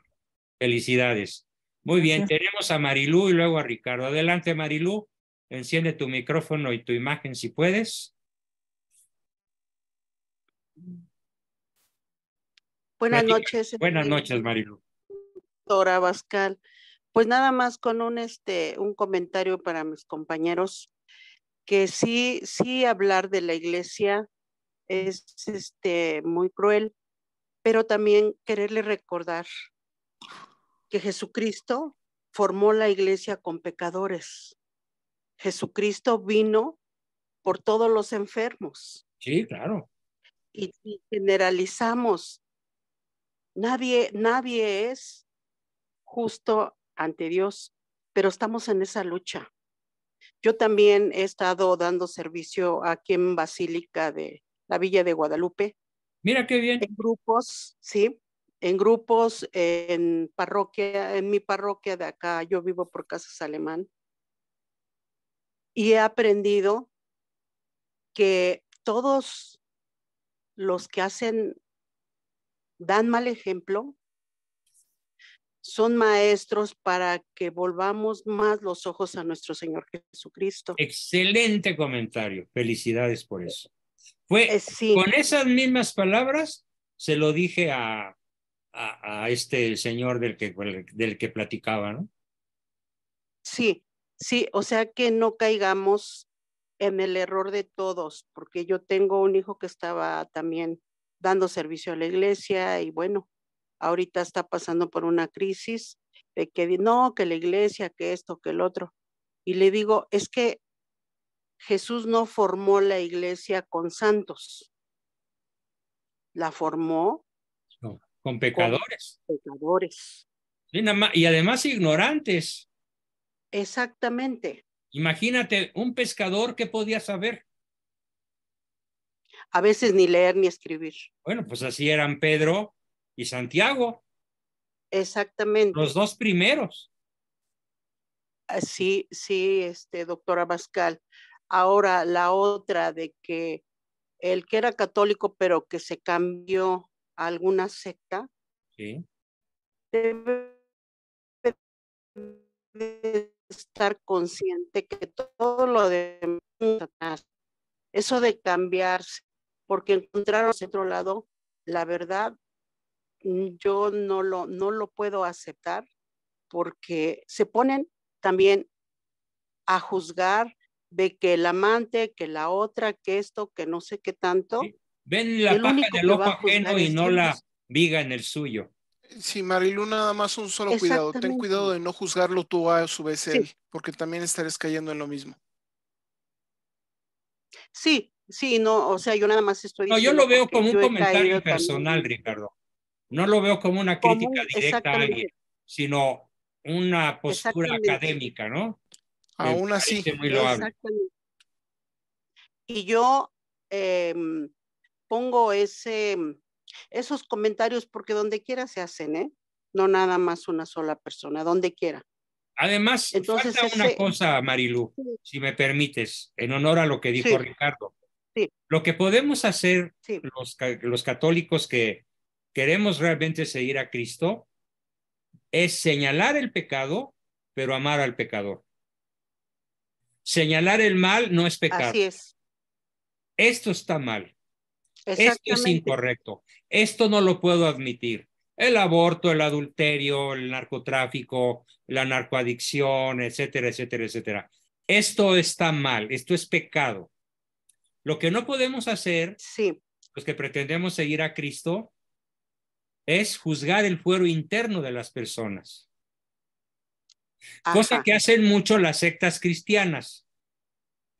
Speaker 1: Felicidades. Muy bien,
Speaker 12: Gracias.
Speaker 1: tenemos a Marilú y luego a Ricardo. Adelante, Marilú. Enciende tu micrófono y tu imagen si puedes.
Speaker 13: Buenas noches.
Speaker 1: Buenas noches, Marilú.
Speaker 13: Doctora Abascal. Pues nada más con un comentario para mis compañeros, que sí hablar de la iglesia es muy cruel, pero también quererle recordar que Jesucristo formó la iglesia con pecadores. Jesucristo vino por todos los enfermos.
Speaker 1: Sí, claro.
Speaker 13: Y generalizamos. Nadie es justo ante Dios, pero estamos en esa lucha. Yo también he estado dando servicio aquí en Basílica de la Villa de Guadalupe.
Speaker 1: Mira qué bien.
Speaker 13: En grupos, sí, en parroquia, en mi parroquia de acá, yo vivo por Casas Alemán. Y he aprendido que todos los que dan mal ejemplo, son maestros para que volvamos más los ojos a nuestro Señor Jesucristo.
Speaker 1: Excelente comentario. Felicidades por eso. Fue
Speaker 13: sí.
Speaker 1: con esas mismas palabras, se lo dije a este señor del que platicaba, ¿no?
Speaker 13: Sí, sí, o sea que no caigamos en el error de todos, porque yo tengo un hijo que estaba también dando servicio a la iglesia y bueno, ahorita está pasando por una crisis de que no, que la iglesia, que esto, que el otro. Y le digo, es que Jesús no formó la iglesia con santos, la formó
Speaker 1: no, con pecadores.
Speaker 13: Con pecadores.
Speaker 1: Y además ignorantes.
Speaker 13: Exactamente.
Speaker 1: Imagínate, un pescador, ¿qué podía saber?
Speaker 13: A veces ni leer ni escribir.
Speaker 1: Bueno, pues así eran Pedro y Santiago.
Speaker 13: Exactamente.
Speaker 1: Los dos primeros.
Speaker 13: Sí, sí, doctora Bascal. Ahora la otra de que el que era católico pero que se cambió a alguna secta,
Speaker 1: sí,
Speaker 13: debe estar consciente que todo lo demás, eso de cambiarse, porque encontraron otro lado, la verdad, yo no lo puedo aceptar, porque se ponen también a juzgar de que el amante, que la otra, que esto, que no sé qué tanto.
Speaker 1: Sí. Ven la paja en el ojo ajeno y no la viga en el suyo.
Speaker 6: Sí, Marilu, nada más un solo cuidado. Ten cuidado de no juzgarlo tú a su vez él, porque también estarías cayendo en lo mismo.
Speaker 13: Sí, sí, no, o sea, yo nada más estoy
Speaker 1: diciendo. No, yo lo veo como un comentario personal, también, Ricardo. No lo veo como una crítica directa a alguien, sino una postura académica, ¿no?
Speaker 6: Aún así.
Speaker 1: Muy loable.
Speaker 13: Exactamente. Y yo pongo esos comentarios porque donde quiera se hacen, ¿eh? No nada más una sola persona, donde quiera.
Speaker 1: Además, entonces, falta una cosa, Marilu, si me permites, en honor a lo que dijo Ricardo.
Speaker 13: Sí.
Speaker 1: Lo que podemos hacer los católicos que queremos realmente seguir a Cristo es señalar el pecado, pero amar al pecador. Señalar el mal no es pecado.
Speaker 13: Así es.
Speaker 1: Esto está mal. Esto es incorrecto. Esto no lo puedo admitir. El aborto, el adulterio, el narcotráfico, la narcoadicción, etcétera, etcétera, etcétera. Esto está mal. Esto es pecado. Lo que no podemos hacer, los que pretendemos seguir a Cristo, es juzgar el fuero interno de las personas. Ajá. Cosa que hacen mucho las sectas cristianas,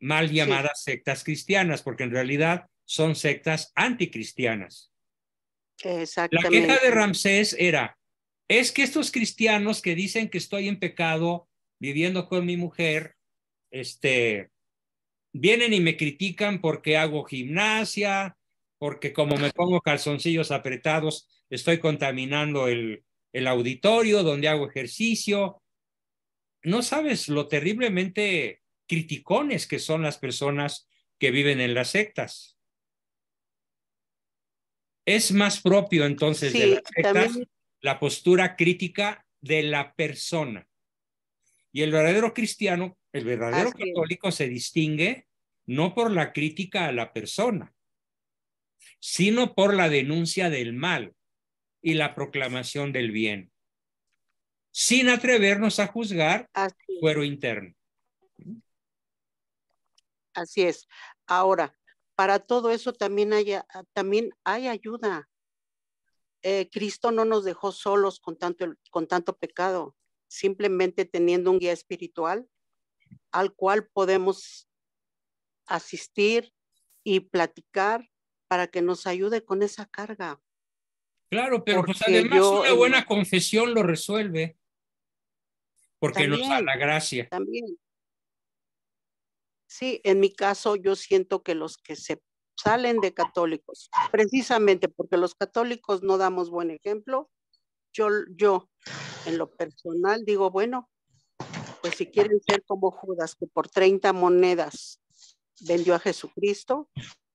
Speaker 1: mal llamadas sectas cristianas, porque en realidad son sectas anticristianas.
Speaker 13: Exactamente.
Speaker 1: La queja de Ramsés era, es que estos cristianos que dicen que estoy en pecado viviendo con mi mujer, vienen y me critican porque hago gimnasia, porque como me pongo calzoncillos apretados, estoy contaminando el auditorio donde hago ejercicio. No sabes lo terriblemente criticones que son las personas que viven en las sectas. Es más propio entonces de las sectas la postura crítica de la persona. Y el verdadero cristiano, el verdadero católico se distingue no por la crítica a la persona, sino por la denuncia del mal y la proclamación del bien, sin atrevernos a juzgar fuero interno.
Speaker 13: Así es. Ahora, para todo eso también hay ayuda. Cristo no nos dejó solos con tanto pecado, simplemente teniendo un guía espiritual al cual podemos asistir y platicar para que nos ayude con esa carga.
Speaker 1: Claro, pero pues además una buena confesión lo resuelve, porque también, nos da la gracia.
Speaker 13: También. Sí, en mi caso yo siento que los que se salen de católicos, precisamente porque los católicos no damos buen ejemplo, yo en lo personal digo, bueno, pues si quieren ser como Judas, que por 30 monedas vendió a Jesucristo,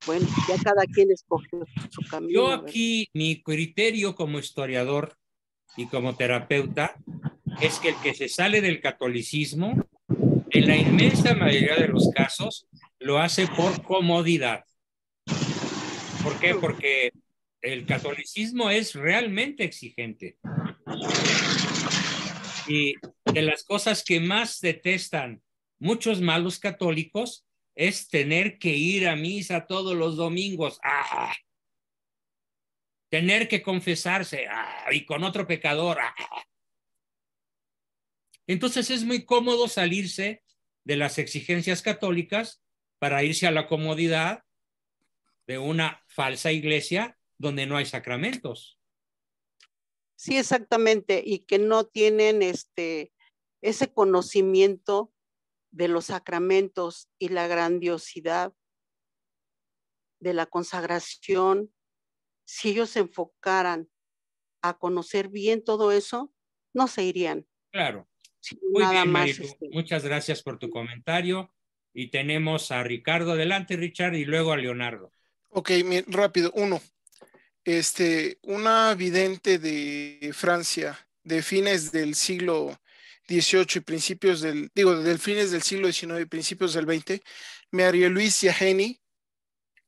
Speaker 13: bueno, ya cada quien escogió su camino.
Speaker 1: Yo aquí, mi criterio como historiador y como terapeuta es que el que se sale del catolicismo, en la inmensa mayoría de los casos, lo hace por comodidad. ¿Por qué? Porque el catolicismo es realmente exigente. Y de las cosas que más detestan muchos malos católicos es tener que ir a misa todos los domingos. ¡Ah! Tener que confesarse. ¡Ah! Y con otro pecador. ¡Ah! Entonces es muy cómodo salirse de las exigencias católicas para irse a la comodidad de una falsa iglesia donde no hay sacramentos.
Speaker 13: Sí, exactamente, y que no tienen ese conocimiento de los sacramentos y la grandiosidad de la consagración. Si ellos se enfocaran a conocer bien todo eso, no se irían.
Speaker 1: Claro. Muy
Speaker 13: Nada
Speaker 1: bien,
Speaker 13: más.
Speaker 1: Marilu. Muchas gracias por tu comentario. Y tenemos a Ricardo. Adelante, Richard, y luego a Leonardo.
Speaker 6: Ok, rápido. Uno. Una vidente de Francia de fines del siglo XVIII y principios del fines del siglo XIX y principios del XX, Marie-Louise Yageni,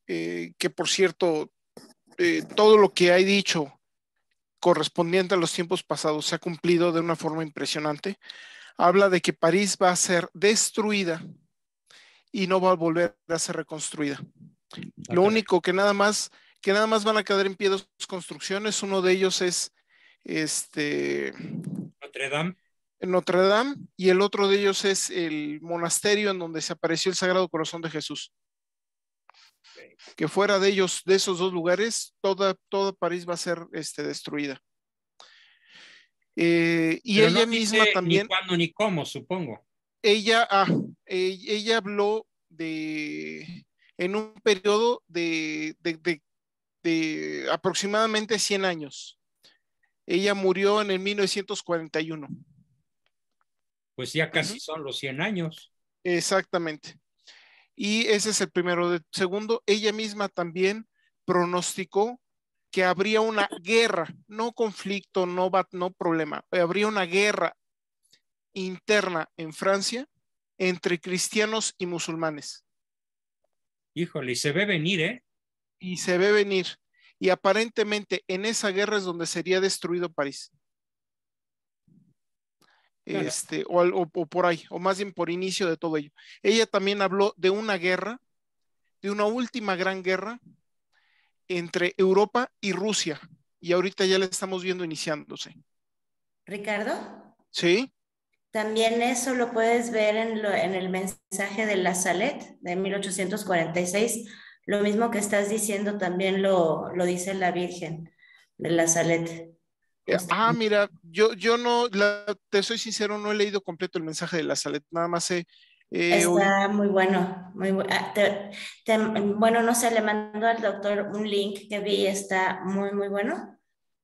Speaker 6: que por cierto, todo lo que ha dicho correspondiente a los tiempos pasados se ha cumplido de una forma impresionante. Habla de que París va a ser destruida y no va a volver a ser reconstruida. Lo único que nada más van a quedar en pie dos construcciones. Uno de ellos es Notre Dame, y el otro de ellos es el monasterio en donde se apareció el Sagrado Corazón de Jesús. Que fuera de esos dos lugares, toda París va a ser destruida. Y
Speaker 1: pero
Speaker 6: ella
Speaker 1: no
Speaker 6: misma
Speaker 1: dice
Speaker 6: también.
Speaker 1: Ni cuándo ni cómo, supongo.
Speaker 6: Ella habló en un periodo de aproximadamente 100 años. Ella murió en el 1941.
Speaker 1: Pues ya casi son los 100 años.
Speaker 6: Exactamente. Y ese es el primero. Segundo, ella misma también pronosticó que habría una guerra, no conflicto, no problema, habría una guerra interna en Francia entre cristianos y musulmanes.
Speaker 1: Híjole, y se ve venir, ¿eh?
Speaker 6: Y se ve venir. Y aparentemente en esa guerra es donde sería destruido París. Claro. O por ahí, o más bien por inicio de todo ello. Ella también habló de una guerra, de una última gran guerra entre Europa y Rusia. Y ahorita ya la estamos viendo iniciándose.
Speaker 14: Ricardo.
Speaker 6: Sí.
Speaker 14: También eso lo puedes ver en el mensaje de La Salette de 1846. Lo mismo que estás diciendo también lo dice la Virgen de La Salette.
Speaker 6: Mira, yo no, te soy sincero, no he leído completo el mensaje de La Salette, nada más
Speaker 14: está muy bueno, bueno, no sé, le mando al doctor un link que vi, está muy, muy bueno.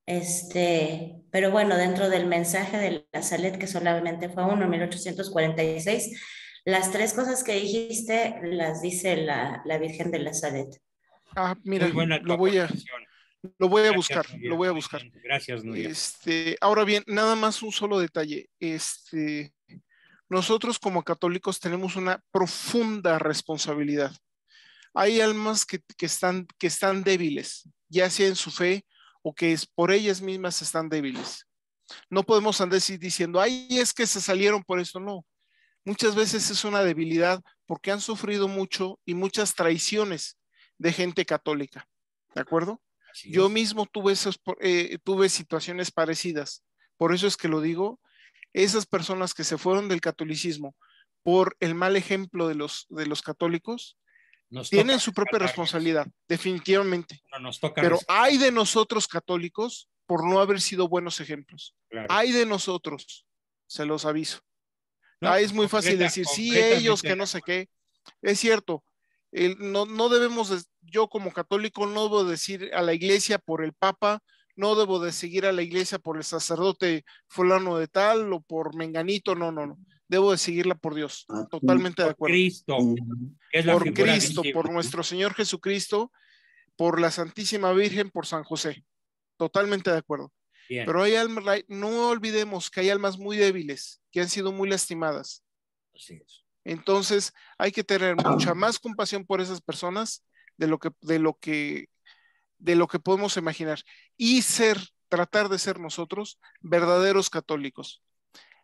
Speaker 14: Pero bueno, dentro del mensaje de La Salette, que solamente fue uno en 1846, las tres cosas que dijiste las dice la Virgen de La Salette.
Speaker 6: Mira,
Speaker 1: muy buena
Speaker 6: lo voy a
Speaker 1: Gracias,
Speaker 6: buscar,
Speaker 1: Nuria.
Speaker 6: lo voy a buscar.
Speaker 1: Gracias, Nuria.
Speaker 6: Ahora bien, nada más un solo detalle. Nosotros como católicos tenemos una profunda responsabilidad. Hay almas que están débiles, ya sea en su fe o que por ellas mismas están débiles. No podemos andar diciendo, ay, es que se salieron por esto. No, muchas veces es una debilidad porque han sufrido mucho y muchas traiciones de gente católica, ¿de acuerdo? Yo mismo tuve situaciones parecidas, por eso es que lo digo. Esas personas que se fueron del catolicismo por el mal ejemplo de los católicos tienen su propia responsabilidad, definitivamente. Pero hay de nosotros católicos por no haber sido buenos ejemplos. Claro. Hay de nosotros, se los aviso. Es muy fácil decir, sí, ellos que no sé qué. Es cierto, no debemos, yo como católico no debo decir a la iglesia por el Papa, no debo de seguir a la iglesia por el sacerdote fulano de tal o por menganito, no. Debo de seguirla por Dios, totalmente de acuerdo.
Speaker 1: Cristo,
Speaker 6: por Cristo, por nuestro Señor Jesucristo, por la Santísima Virgen, por San José, totalmente de acuerdo. Bien. Pero no olvidemos que hay almas muy débiles, que han sido muy lastimadas.
Speaker 1: Así es.
Speaker 6: Entonces hay que tener mucha más compasión por esas personas de lo que de lo que podemos imaginar y tratar de ser nosotros verdaderos católicos.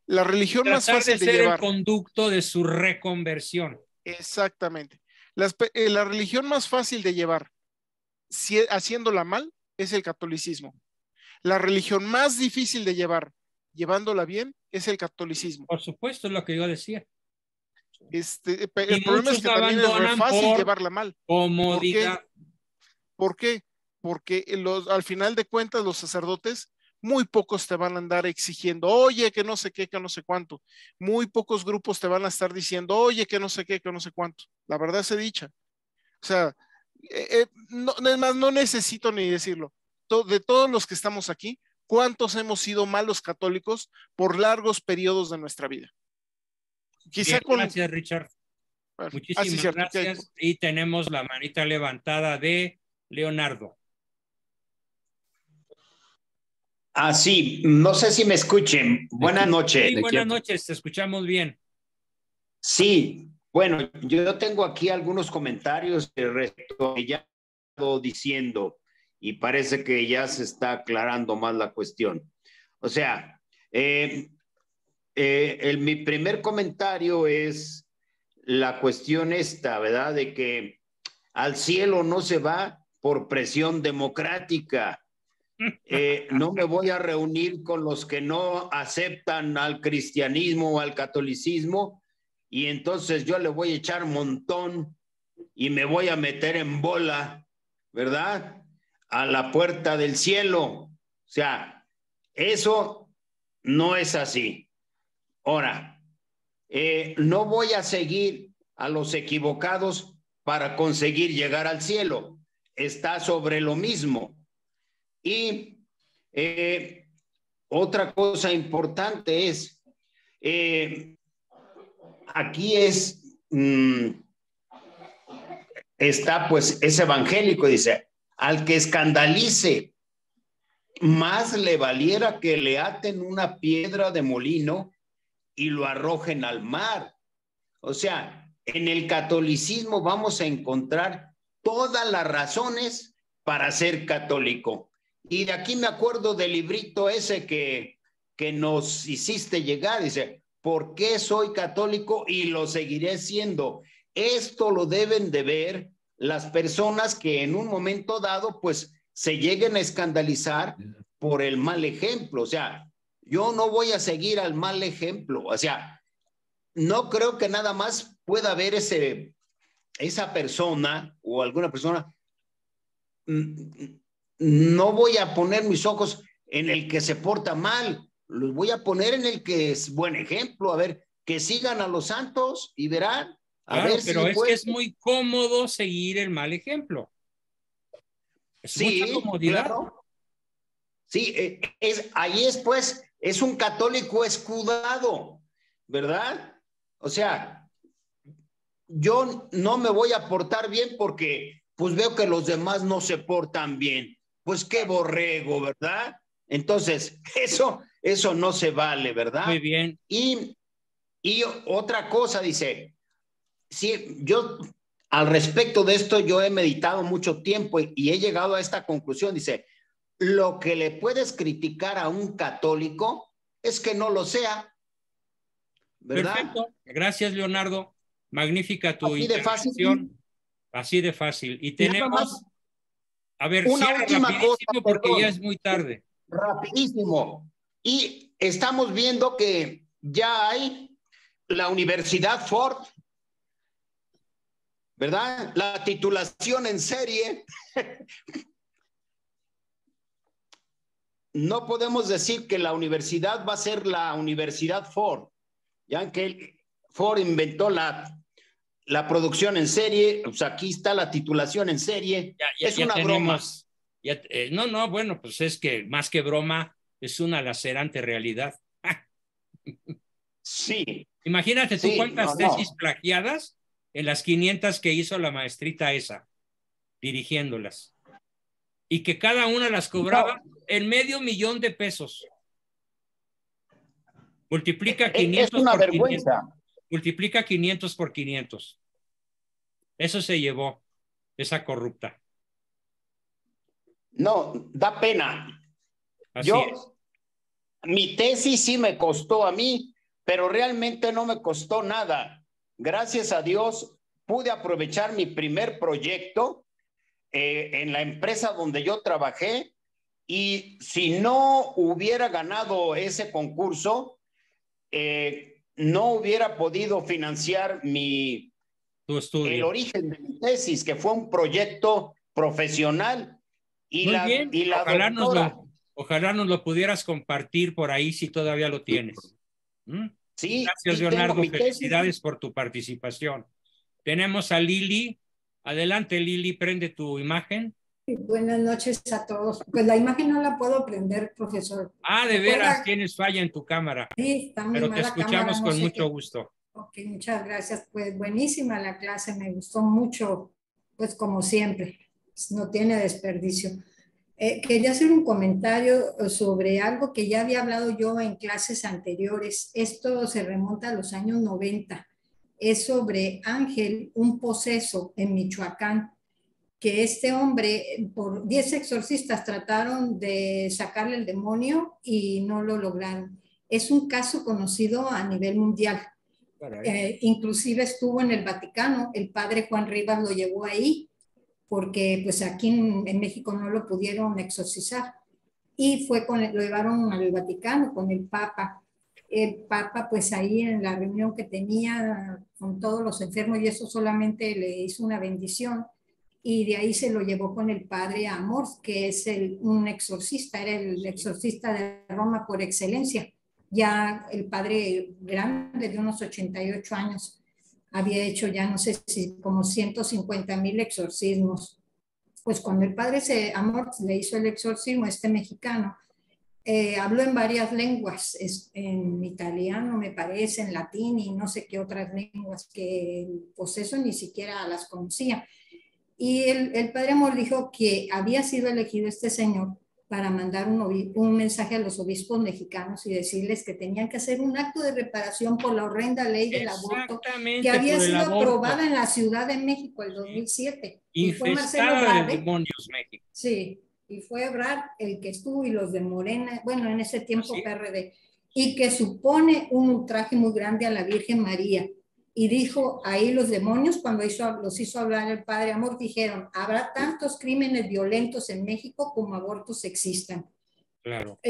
Speaker 6: La religión más
Speaker 1: Tratar
Speaker 6: fácil
Speaker 1: de
Speaker 6: de
Speaker 1: ser
Speaker 6: llevar.
Speaker 1: el conducto de su reconversión.
Speaker 6: Exactamente. La religión más fácil de llevar, haciéndola mal, es el catolicismo. La religión más difícil de llevar, llevándola bien, es el catolicismo.
Speaker 1: Por supuesto, es lo que yo decía.
Speaker 6: El problema es que también es re fácil llevarla mal.
Speaker 1: Comodidad.
Speaker 6: ¿Por qué? Porque al final de cuentas los sacerdotes, muy pocos te van a andar exigiendo, oye, que no sé qué, que no sé cuánto. Muy pocos grupos te van a estar diciendo, oye, que no sé qué, que no sé cuánto. La verdad se dicha. O sea, no, es más, no necesito ni decirlo. De todos los que estamos aquí, ¿cuántos hemos sido malos católicos por largos periodos de nuestra vida? Quizá
Speaker 1: Bien, gracias, Richard.
Speaker 6: Bueno,
Speaker 1: muchísimas gracias. Y tenemos la manita levantada de Leonardo.
Speaker 15: Sí, no sé si me escuchen. Buenas noches.
Speaker 1: Sí, buenas noches, te escuchamos bien.
Speaker 15: Sí, bueno, yo tengo aquí algunos comentarios de resto que ya he estado diciendo y parece que ya se está aclarando más la cuestión. O sea, mi primer comentario es la cuestión esta, ¿verdad? De que al cielo no se va por presión democrática. No me voy a reunir con los que no aceptan al cristianismo o al catolicismo y entonces yo le voy a echar montón y me voy a meter en bola, ¿verdad? A la puerta del cielo. O sea, eso no es así. Ahora, no voy a seguir a los equivocados para conseguir llegar al cielo. Está sobre lo mismo. Y otra cosa importante es, aquí está pues es evangélico, dice, al que escandalice, más le valiera que le aten una piedra de molino y lo arrojen al mar. O sea, en el catolicismo vamos a encontrar todas las razones para ser católico. Y de aquí me acuerdo del librito ese que nos hiciste llegar, dice, ¿por qué soy católico y lo seguiré siendo? Esto lo deben de ver las personas que en un momento dado pues se lleguen a escandalizar por el mal ejemplo. O sea, yo no voy a seguir al mal ejemplo. O sea, no creo que nada más pueda haber esa persona o alguna persona. No voy a poner mis ojos en el que se porta mal, los voy a poner en el que es buen ejemplo. A ver, que sigan a los santos y verán.
Speaker 1: Claro,
Speaker 15: ver
Speaker 1: pero
Speaker 15: si
Speaker 1: es que es muy cómodo seguir el mal ejemplo. Es mucha comodidad.
Speaker 15: Claro. Sí, ahí es pues, es un católico escudado, ¿verdad? O sea, yo no me voy a portar bien porque pues veo que los demás no se portan bien. Pues qué borrego, ¿verdad? Entonces, eso no se vale, ¿verdad?
Speaker 1: Muy bien.
Speaker 15: Y otra cosa, dice, sí, yo al respecto de esto, yo he meditado mucho tiempo y he llegado a esta conclusión, dice, lo que le puedes criticar a un católico es que no lo sea, ¿verdad?
Speaker 1: Perfecto, gracias Leonardo, magnífica tu
Speaker 15: Así de
Speaker 1: intervención, así de fácil. Y tenemos, a ver,
Speaker 15: una última cosa,
Speaker 1: porque
Speaker 15: perdón,
Speaker 1: ya es muy tarde.
Speaker 15: Rapidísimo. Y estamos viendo que ya hay la Universidad Ford, ¿verdad? La titulación en serie. No podemos decir que la universidad va a ser la Universidad Ford, ya que Ford inventó la producción en serie, pues aquí está la titulación en serie. Es una broma.
Speaker 1: No, bueno, pues es que más que broma, es una lacerante realidad.
Speaker 15: Sí.
Speaker 1: Imagínate tú cuántas tesis plagiadas en las 500 que hizo la maestrita esa, dirigiéndolas. Y que cada una las cobraba en $500,000 de pesos. Multiplica 500
Speaker 15: es una
Speaker 1: por
Speaker 15: vergüenza.
Speaker 1: 500. Multiplica 500 por 500. Eso se llevó esa corrupta.
Speaker 15: No, da pena.
Speaker 1: Así
Speaker 15: Yo,
Speaker 1: es.
Speaker 15: mi tesis sí me costó a mí, pero realmente no me costó nada. Gracias a Dios pude aprovechar mi primer proyecto en la empresa donde yo trabajé, y si no hubiera ganado ese concurso, no hubiera podido financiar el origen de mi tesis, que fue un proyecto profesional. Y
Speaker 1: Muy
Speaker 15: la,
Speaker 1: bien,
Speaker 15: y la doctora...
Speaker 1: ojalá nos lo pudieras compartir por ahí si todavía lo tienes.
Speaker 15: Sí,
Speaker 1: Gracias,
Speaker 15: sí tengo
Speaker 1: Leonardo.
Speaker 15: mi tesis.
Speaker 1: Felicidades por tu participación. Tenemos a Lili. Adelante, Lili, prende tu imagen.
Speaker 2: Buenas noches a todos. Pues la imagen no la puedo prender, profesor.
Speaker 1: Ah, de veras, tienes falla en tu cámara.
Speaker 2: Sí, está muy
Speaker 1: Pero te
Speaker 2: mala
Speaker 1: escuchamos
Speaker 2: cámara, no
Speaker 1: con
Speaker 2: sé
Speaker 1: mucho
Speaker 2: qué.
Speaker 1: gusto.
Speaker 2: Ok, muchas gracias. Pues buenísima la clase, me gustó mucho, pues como siempre, no tiene desperdicio. Quería hacer un comentario sobre algo que ya había hablado yo en clases anteriores. Esto se remonta a los años 90. Es sobre Ángel, un poseso en Michoacán, que este hombre, por 10 exorcistas trataron de sacarle el demonio y no lo lograron. Es un caso conocido a nivel mundial. Inclusive estuvo en el Vaticano, el padre Juan Rivas lo llevó ahí, porque pues aquí en México no lo pudieron exorcizar. Y lo llevaron al Vaticano con el Papa. El Papa pues ahí en la reunión que tenía con todos los enfermos y eso solamente le hizo una bendición. Y de ahí se lo llevó con el padre Amor, que es un exorcista, era el exorcista de Roma por excelencia. Ya el padre grande de unos 88 años había hecho ya no sé si como 150,000 exorcismos. Pues cuando el padre Amor le hizo el exorcismo, este mexicano, habló en varias lenguas, en italiano me parece, en latín y no sé qué otras lenguas, que pues eso ni siquiera las conocía. Y el padre Amor dijo que había sido elegido este señor para mandar un mensaje a los obispos mexicanos y decirles que tenían que hacer un acto de reparación por la horrenda ley del aborto que había sido aprobada en la Ciudad de México el 2007. Y fue Marcelo
Speaker 1: Infestada
Speaker 2: Ebrard,
Speaker 1: de demonios, México.
Speaker 2: sí, y fue Ebrard el que estuvo y los de Morena, bueno, en ese tiempo PRD, y que supone un ultraje muy grande a la Virgen María. Y dijo ahí los demonios, cuando los hizo hablar el padre Amor, dijeron, habrá tantos crímenes violentos en México como abortos existan.
Speaker 1: Claro.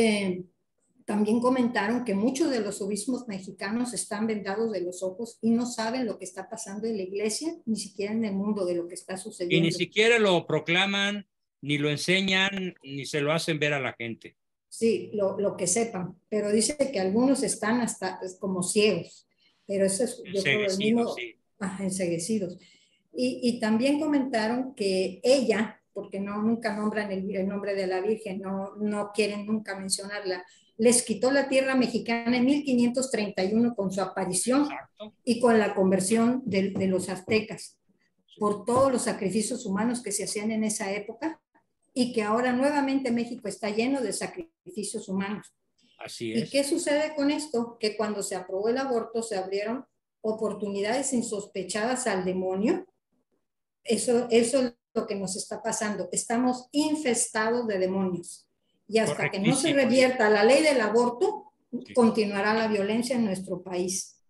Speaker 2: También comentaron que muchos de los obispos mexicanos están vendados de los ojos y no saben lo que está pasando en la iglesia, ni siquiera en el mundo de lo que está sucediendo.
Speaker 1: Y ni siquiera lo proclaman, ni lo enseñan, ni se lo hacen ver a la gente.
Speaker 2: Sí, lo que sepan, pero dice que algunos están hasta como ciegos. Pero eso es, yo creo, el mismo, sí. Enceguecidos. Y también comentaron que ella, porque nunca nombran el nombre de la Virgen, no quieren nunca mencionarla, les quitó la tierra mexicana en 1531 con su aparición. Exacto. Y con la conversión de los aztecas, por todos los sacrificios humanos que se hacían en esa época y que ahora nuevamente México está lleno de sacrificios humanos.
Speaker 1: Así es.
Speaker 2: ¿Y qué sucede con esto? Que cuando se aprobó el aborto se abrieron oportunidades insospechadas al demonio. Eso es lo que nos está pasando. Estamos infestados de demonios. Y hasta que no se revierta la ley del aborto, continuará la violencia en nuestro país.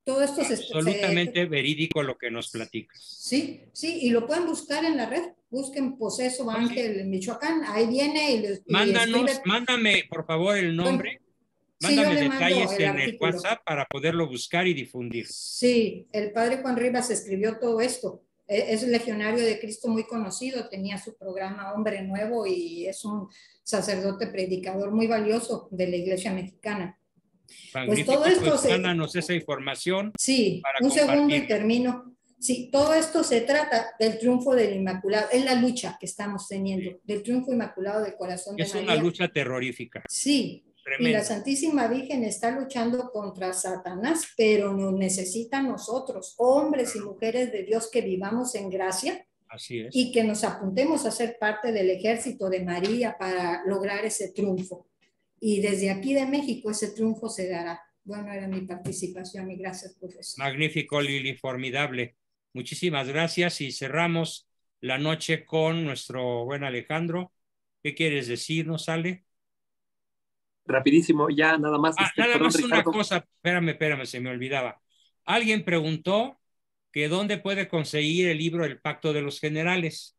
Speaker 2: Todo esto
Speaker 1: absolutamente verídico lo que nos platicas.
Speaker 2: Sí, sí, y lo pueden buscar en la red. Busquen Poseso Ángel en Michoacán, ahí viene y
Speaker 1: mándame por favor el nombre, mándame detalles en el WhatsApp para poderlo buscar y difundir.
Speaker 2: Sí, el padre Juan Rivas escribió todo esto, es legionario de Cristo muy conocido, tenía su programa Hombre Nuevo y es un sacerdote predicador muy valioso de la iglesia mexicana.
Speaker 1: Magnífico, pues todo esto mándanos esa información.
Speaker 2: Sí, para un segundo y termino. Sí, todo esto se trata del triunfo del Inmaculado, es la lucha que estamos teniendo, del triunfo inmaculado del corazón de María.
Speaker 1: Es una lucha terrorífica.
Speaker 2: Sí, tremenda. Y la Santísima Virgen está luchando contra Satanás, pero nos necesita a nosotros, hombres y mujeres de Dios, que vivamos en gracia.
Speaker 1: Así es.
Speaker 2: Y que nos apuntemos a ser parte del ejército de María para lograr ese triunfo. Y desde aquí de México ese triunfo se dará. Bueno, era mi participación y gracias, profesor.
Speaker 1: Magnífico, Lili, formidable. Muchísimas gracias y cerramos la noche con nuestro buen Alejandro. ¿Qué quieres decir? ¿No sale?
Speaker 16: Rapidísimo, ya nada más.
Speaker 1: Nada
Speaker 16: perdón,
Speaker 1: más una
Speaker 16: Ricardo.
Speaker 1: cosa, espérame, se me olvidaba. Alguien preguntó que dónde puede conseguir el libro El Pacto de los Generales.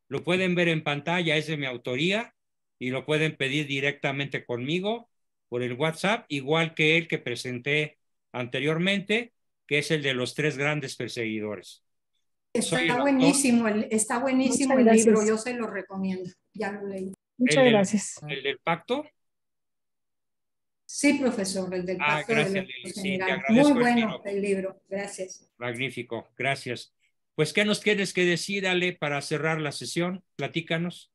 Speaker 1: Lo pueden ver en pantalla, es de mi autoría y lo pueden pedir directamente conmigo por el WhatsApp, igual que el que presenté anteriormente, que es el de los 3 grandes perseguidores.
Speaker 2: Está buenísimo, está buenísimo el libro, yo se lo recomiendo, ya lo leí.
Speaker 17: Muchas gracias.
Speaker 1: ¿El del pacto?
Speaker 2: Sí, profesor, el del pacto de los generales. Muy bueno el libro, gracias.
Speaker 1: Magnífico, gracias. Pues, ¿qué nos tienes que decir, Ale, para cerrar la sesión? Platícanos.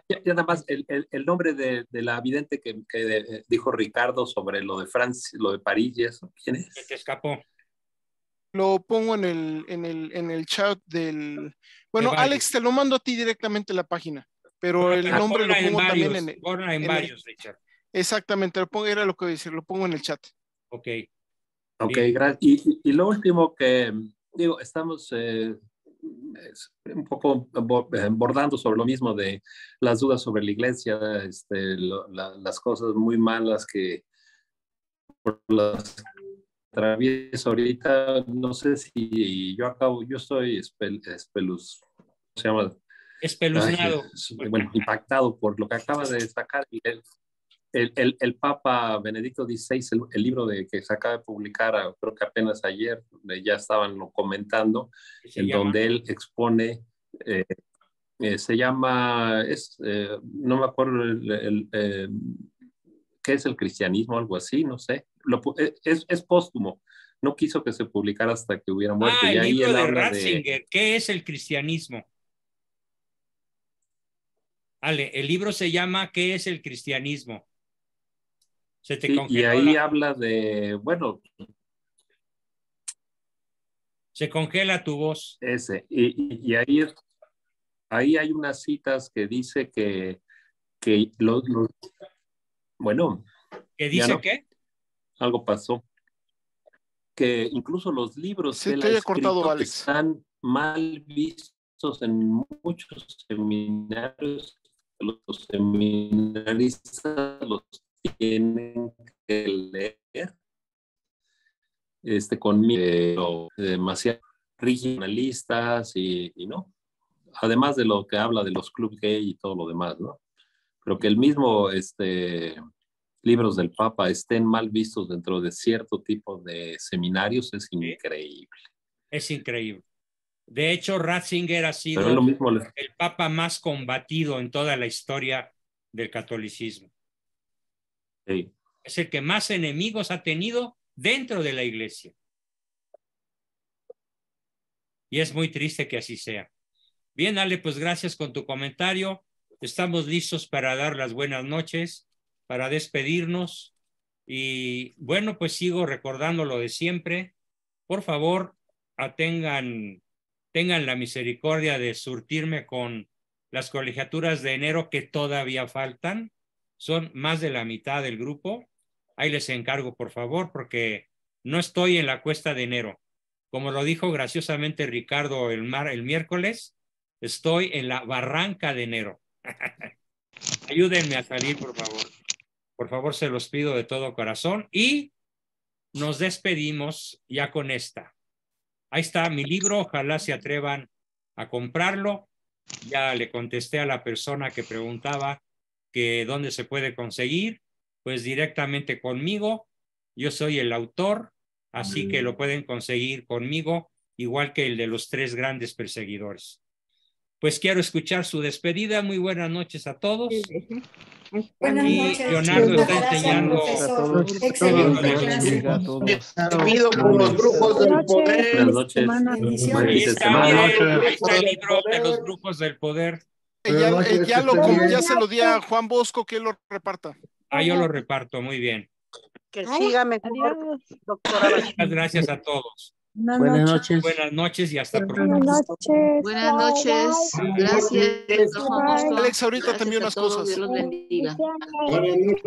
Speaker 16: Ya nada más, el nombre de la vidente que dijo Ricardo sobre lo de Francia, lo de París y eso, ¿quién es?
Speaker 1: Se te escapó.
Speaker 6: Lo pongo en el chat del... Bueno, Alex, te lo mando a ti directamente la página, pero el nombre lo pongo también en
Speaker 1: varios, Richard.
Speaker 6: Exactamente, era lo que voy a decir, lo pongo en el chat.
Speaker 1: Ok.
Speaker 16: Ok, gracias. Y lo último que, digo, estamos un poco bordando sobre lo mismo de las dudas sobre la iglesia, las cosas muy malas que por las atravieso ahorita. No sé si yo estoy
Speaker 1: espeluznado.
Speaker 16: Bueno, impactado por lo que acaba de destacar el Papa Benedicto XVI, el libro que se acaba de publicar, creo que apenas ayer, ya estaban comentando, donde él expone, se llama, no me acuerdo qué es el cristianismo, algo así, no sé, es póstumo, no quiso que se publicara hasta que hubiera muerto. Y
Speaker 1: el
Speaker 16: ahí
Speaker 1: libro
Speaker 16: él
Speaker 1: de
Speaker 16: habla
Speaker 1: Ratzinger, ¿qué es el cristianismo? Ale, el libro se llama ¿Qué es el cristianismo? Se te congeló.
Speaker 16: Y ahí habla de, bueno.
Speaker 1: Se congela tu voz.
Speaker 16: Y ahí hay unas citas que dice que bueno.
Speaker 1: ¿Qué dice no, qué?
Speaker 16: Algo pasó. Que incluso los libros
Speaker 6: que él ha escrito
Speaker 16: están mal vistos en muchos seminarios. Los seminaristas los tienen que leer conmigo demasiado regionalistas y no, además de lo que habla de los clubes gay y todo lo demás, ¿no? Pero que el mismo libros del Papa estén mal vistos dentro de cierto tipo de seminarios es increíble.
Speaker 1: Es increíble. De hecho, Ratzinger ha sido el Papa más combatido en toda la historia del catolicismo.
Speaker 16: Sí.
Speaker 1: Es el que más enemigos ha tenido dentro de la iglesia. Y es muy triste que así sea. Bien, Ale, pues gracias con tu comentario. Estamos listos para dar las buenas noches, para despedirnos. Y bueno, pues sigo recordando lo de siempre. Por favor, tengan la misericordia de surtirme con las colegiaturas de enero que todavía faltan. Son más de la mitad del grupo. Ahí les encargo, por favor, porque no estoy en la cuesta de enero. Como lo dijo graciosamente Ricardo el miércoles, estoy en la barranca de enero. Ayúdenme a salir, por favor. Por favor, se los pido de todo corazón. Y nos despedimos ya con esta. Ahí está mi libro, ojalá se atrevan a comprarlo. Ya le contesté a la persona que preguntaba que dónde se puede conseguir. Pues directamente conmigo. Yo soy el autor, así que lo pueden conseguir conmigo, igual que el de los 3 grandes perseguidores. Pues quiero escuchar su despedida. Muy buenas noches a todos.
Speaker 2: Buenas noches.
Speaker 1: Leonardo está enseñando.
Speaker 2: Excelente clase.
Speaker 15: Despido con los grupos del poder.
Speaker 16: Buenas noches.
Speaker 1: Ahí está el libro de los grupos del poder.
Speaker 6: Ya se lo di a Juan Bosco que lo reparta.
Speaker 1: Yo lo reparto, muy bien.
Speaker 13: Que siga mejor, doctora.
Speaker 1: Muchas gracias a todos.
Speaker 5: Buenas noches.
Speaker 1: Buenas noches y hasta pronto.
Speaker 17: Buenas noches.
Speaker 9: Buenas noches. Gracias.
Speaker 6: Alex, ahorita te envío unas cosas.
Speaker 9: Dios los bendiga.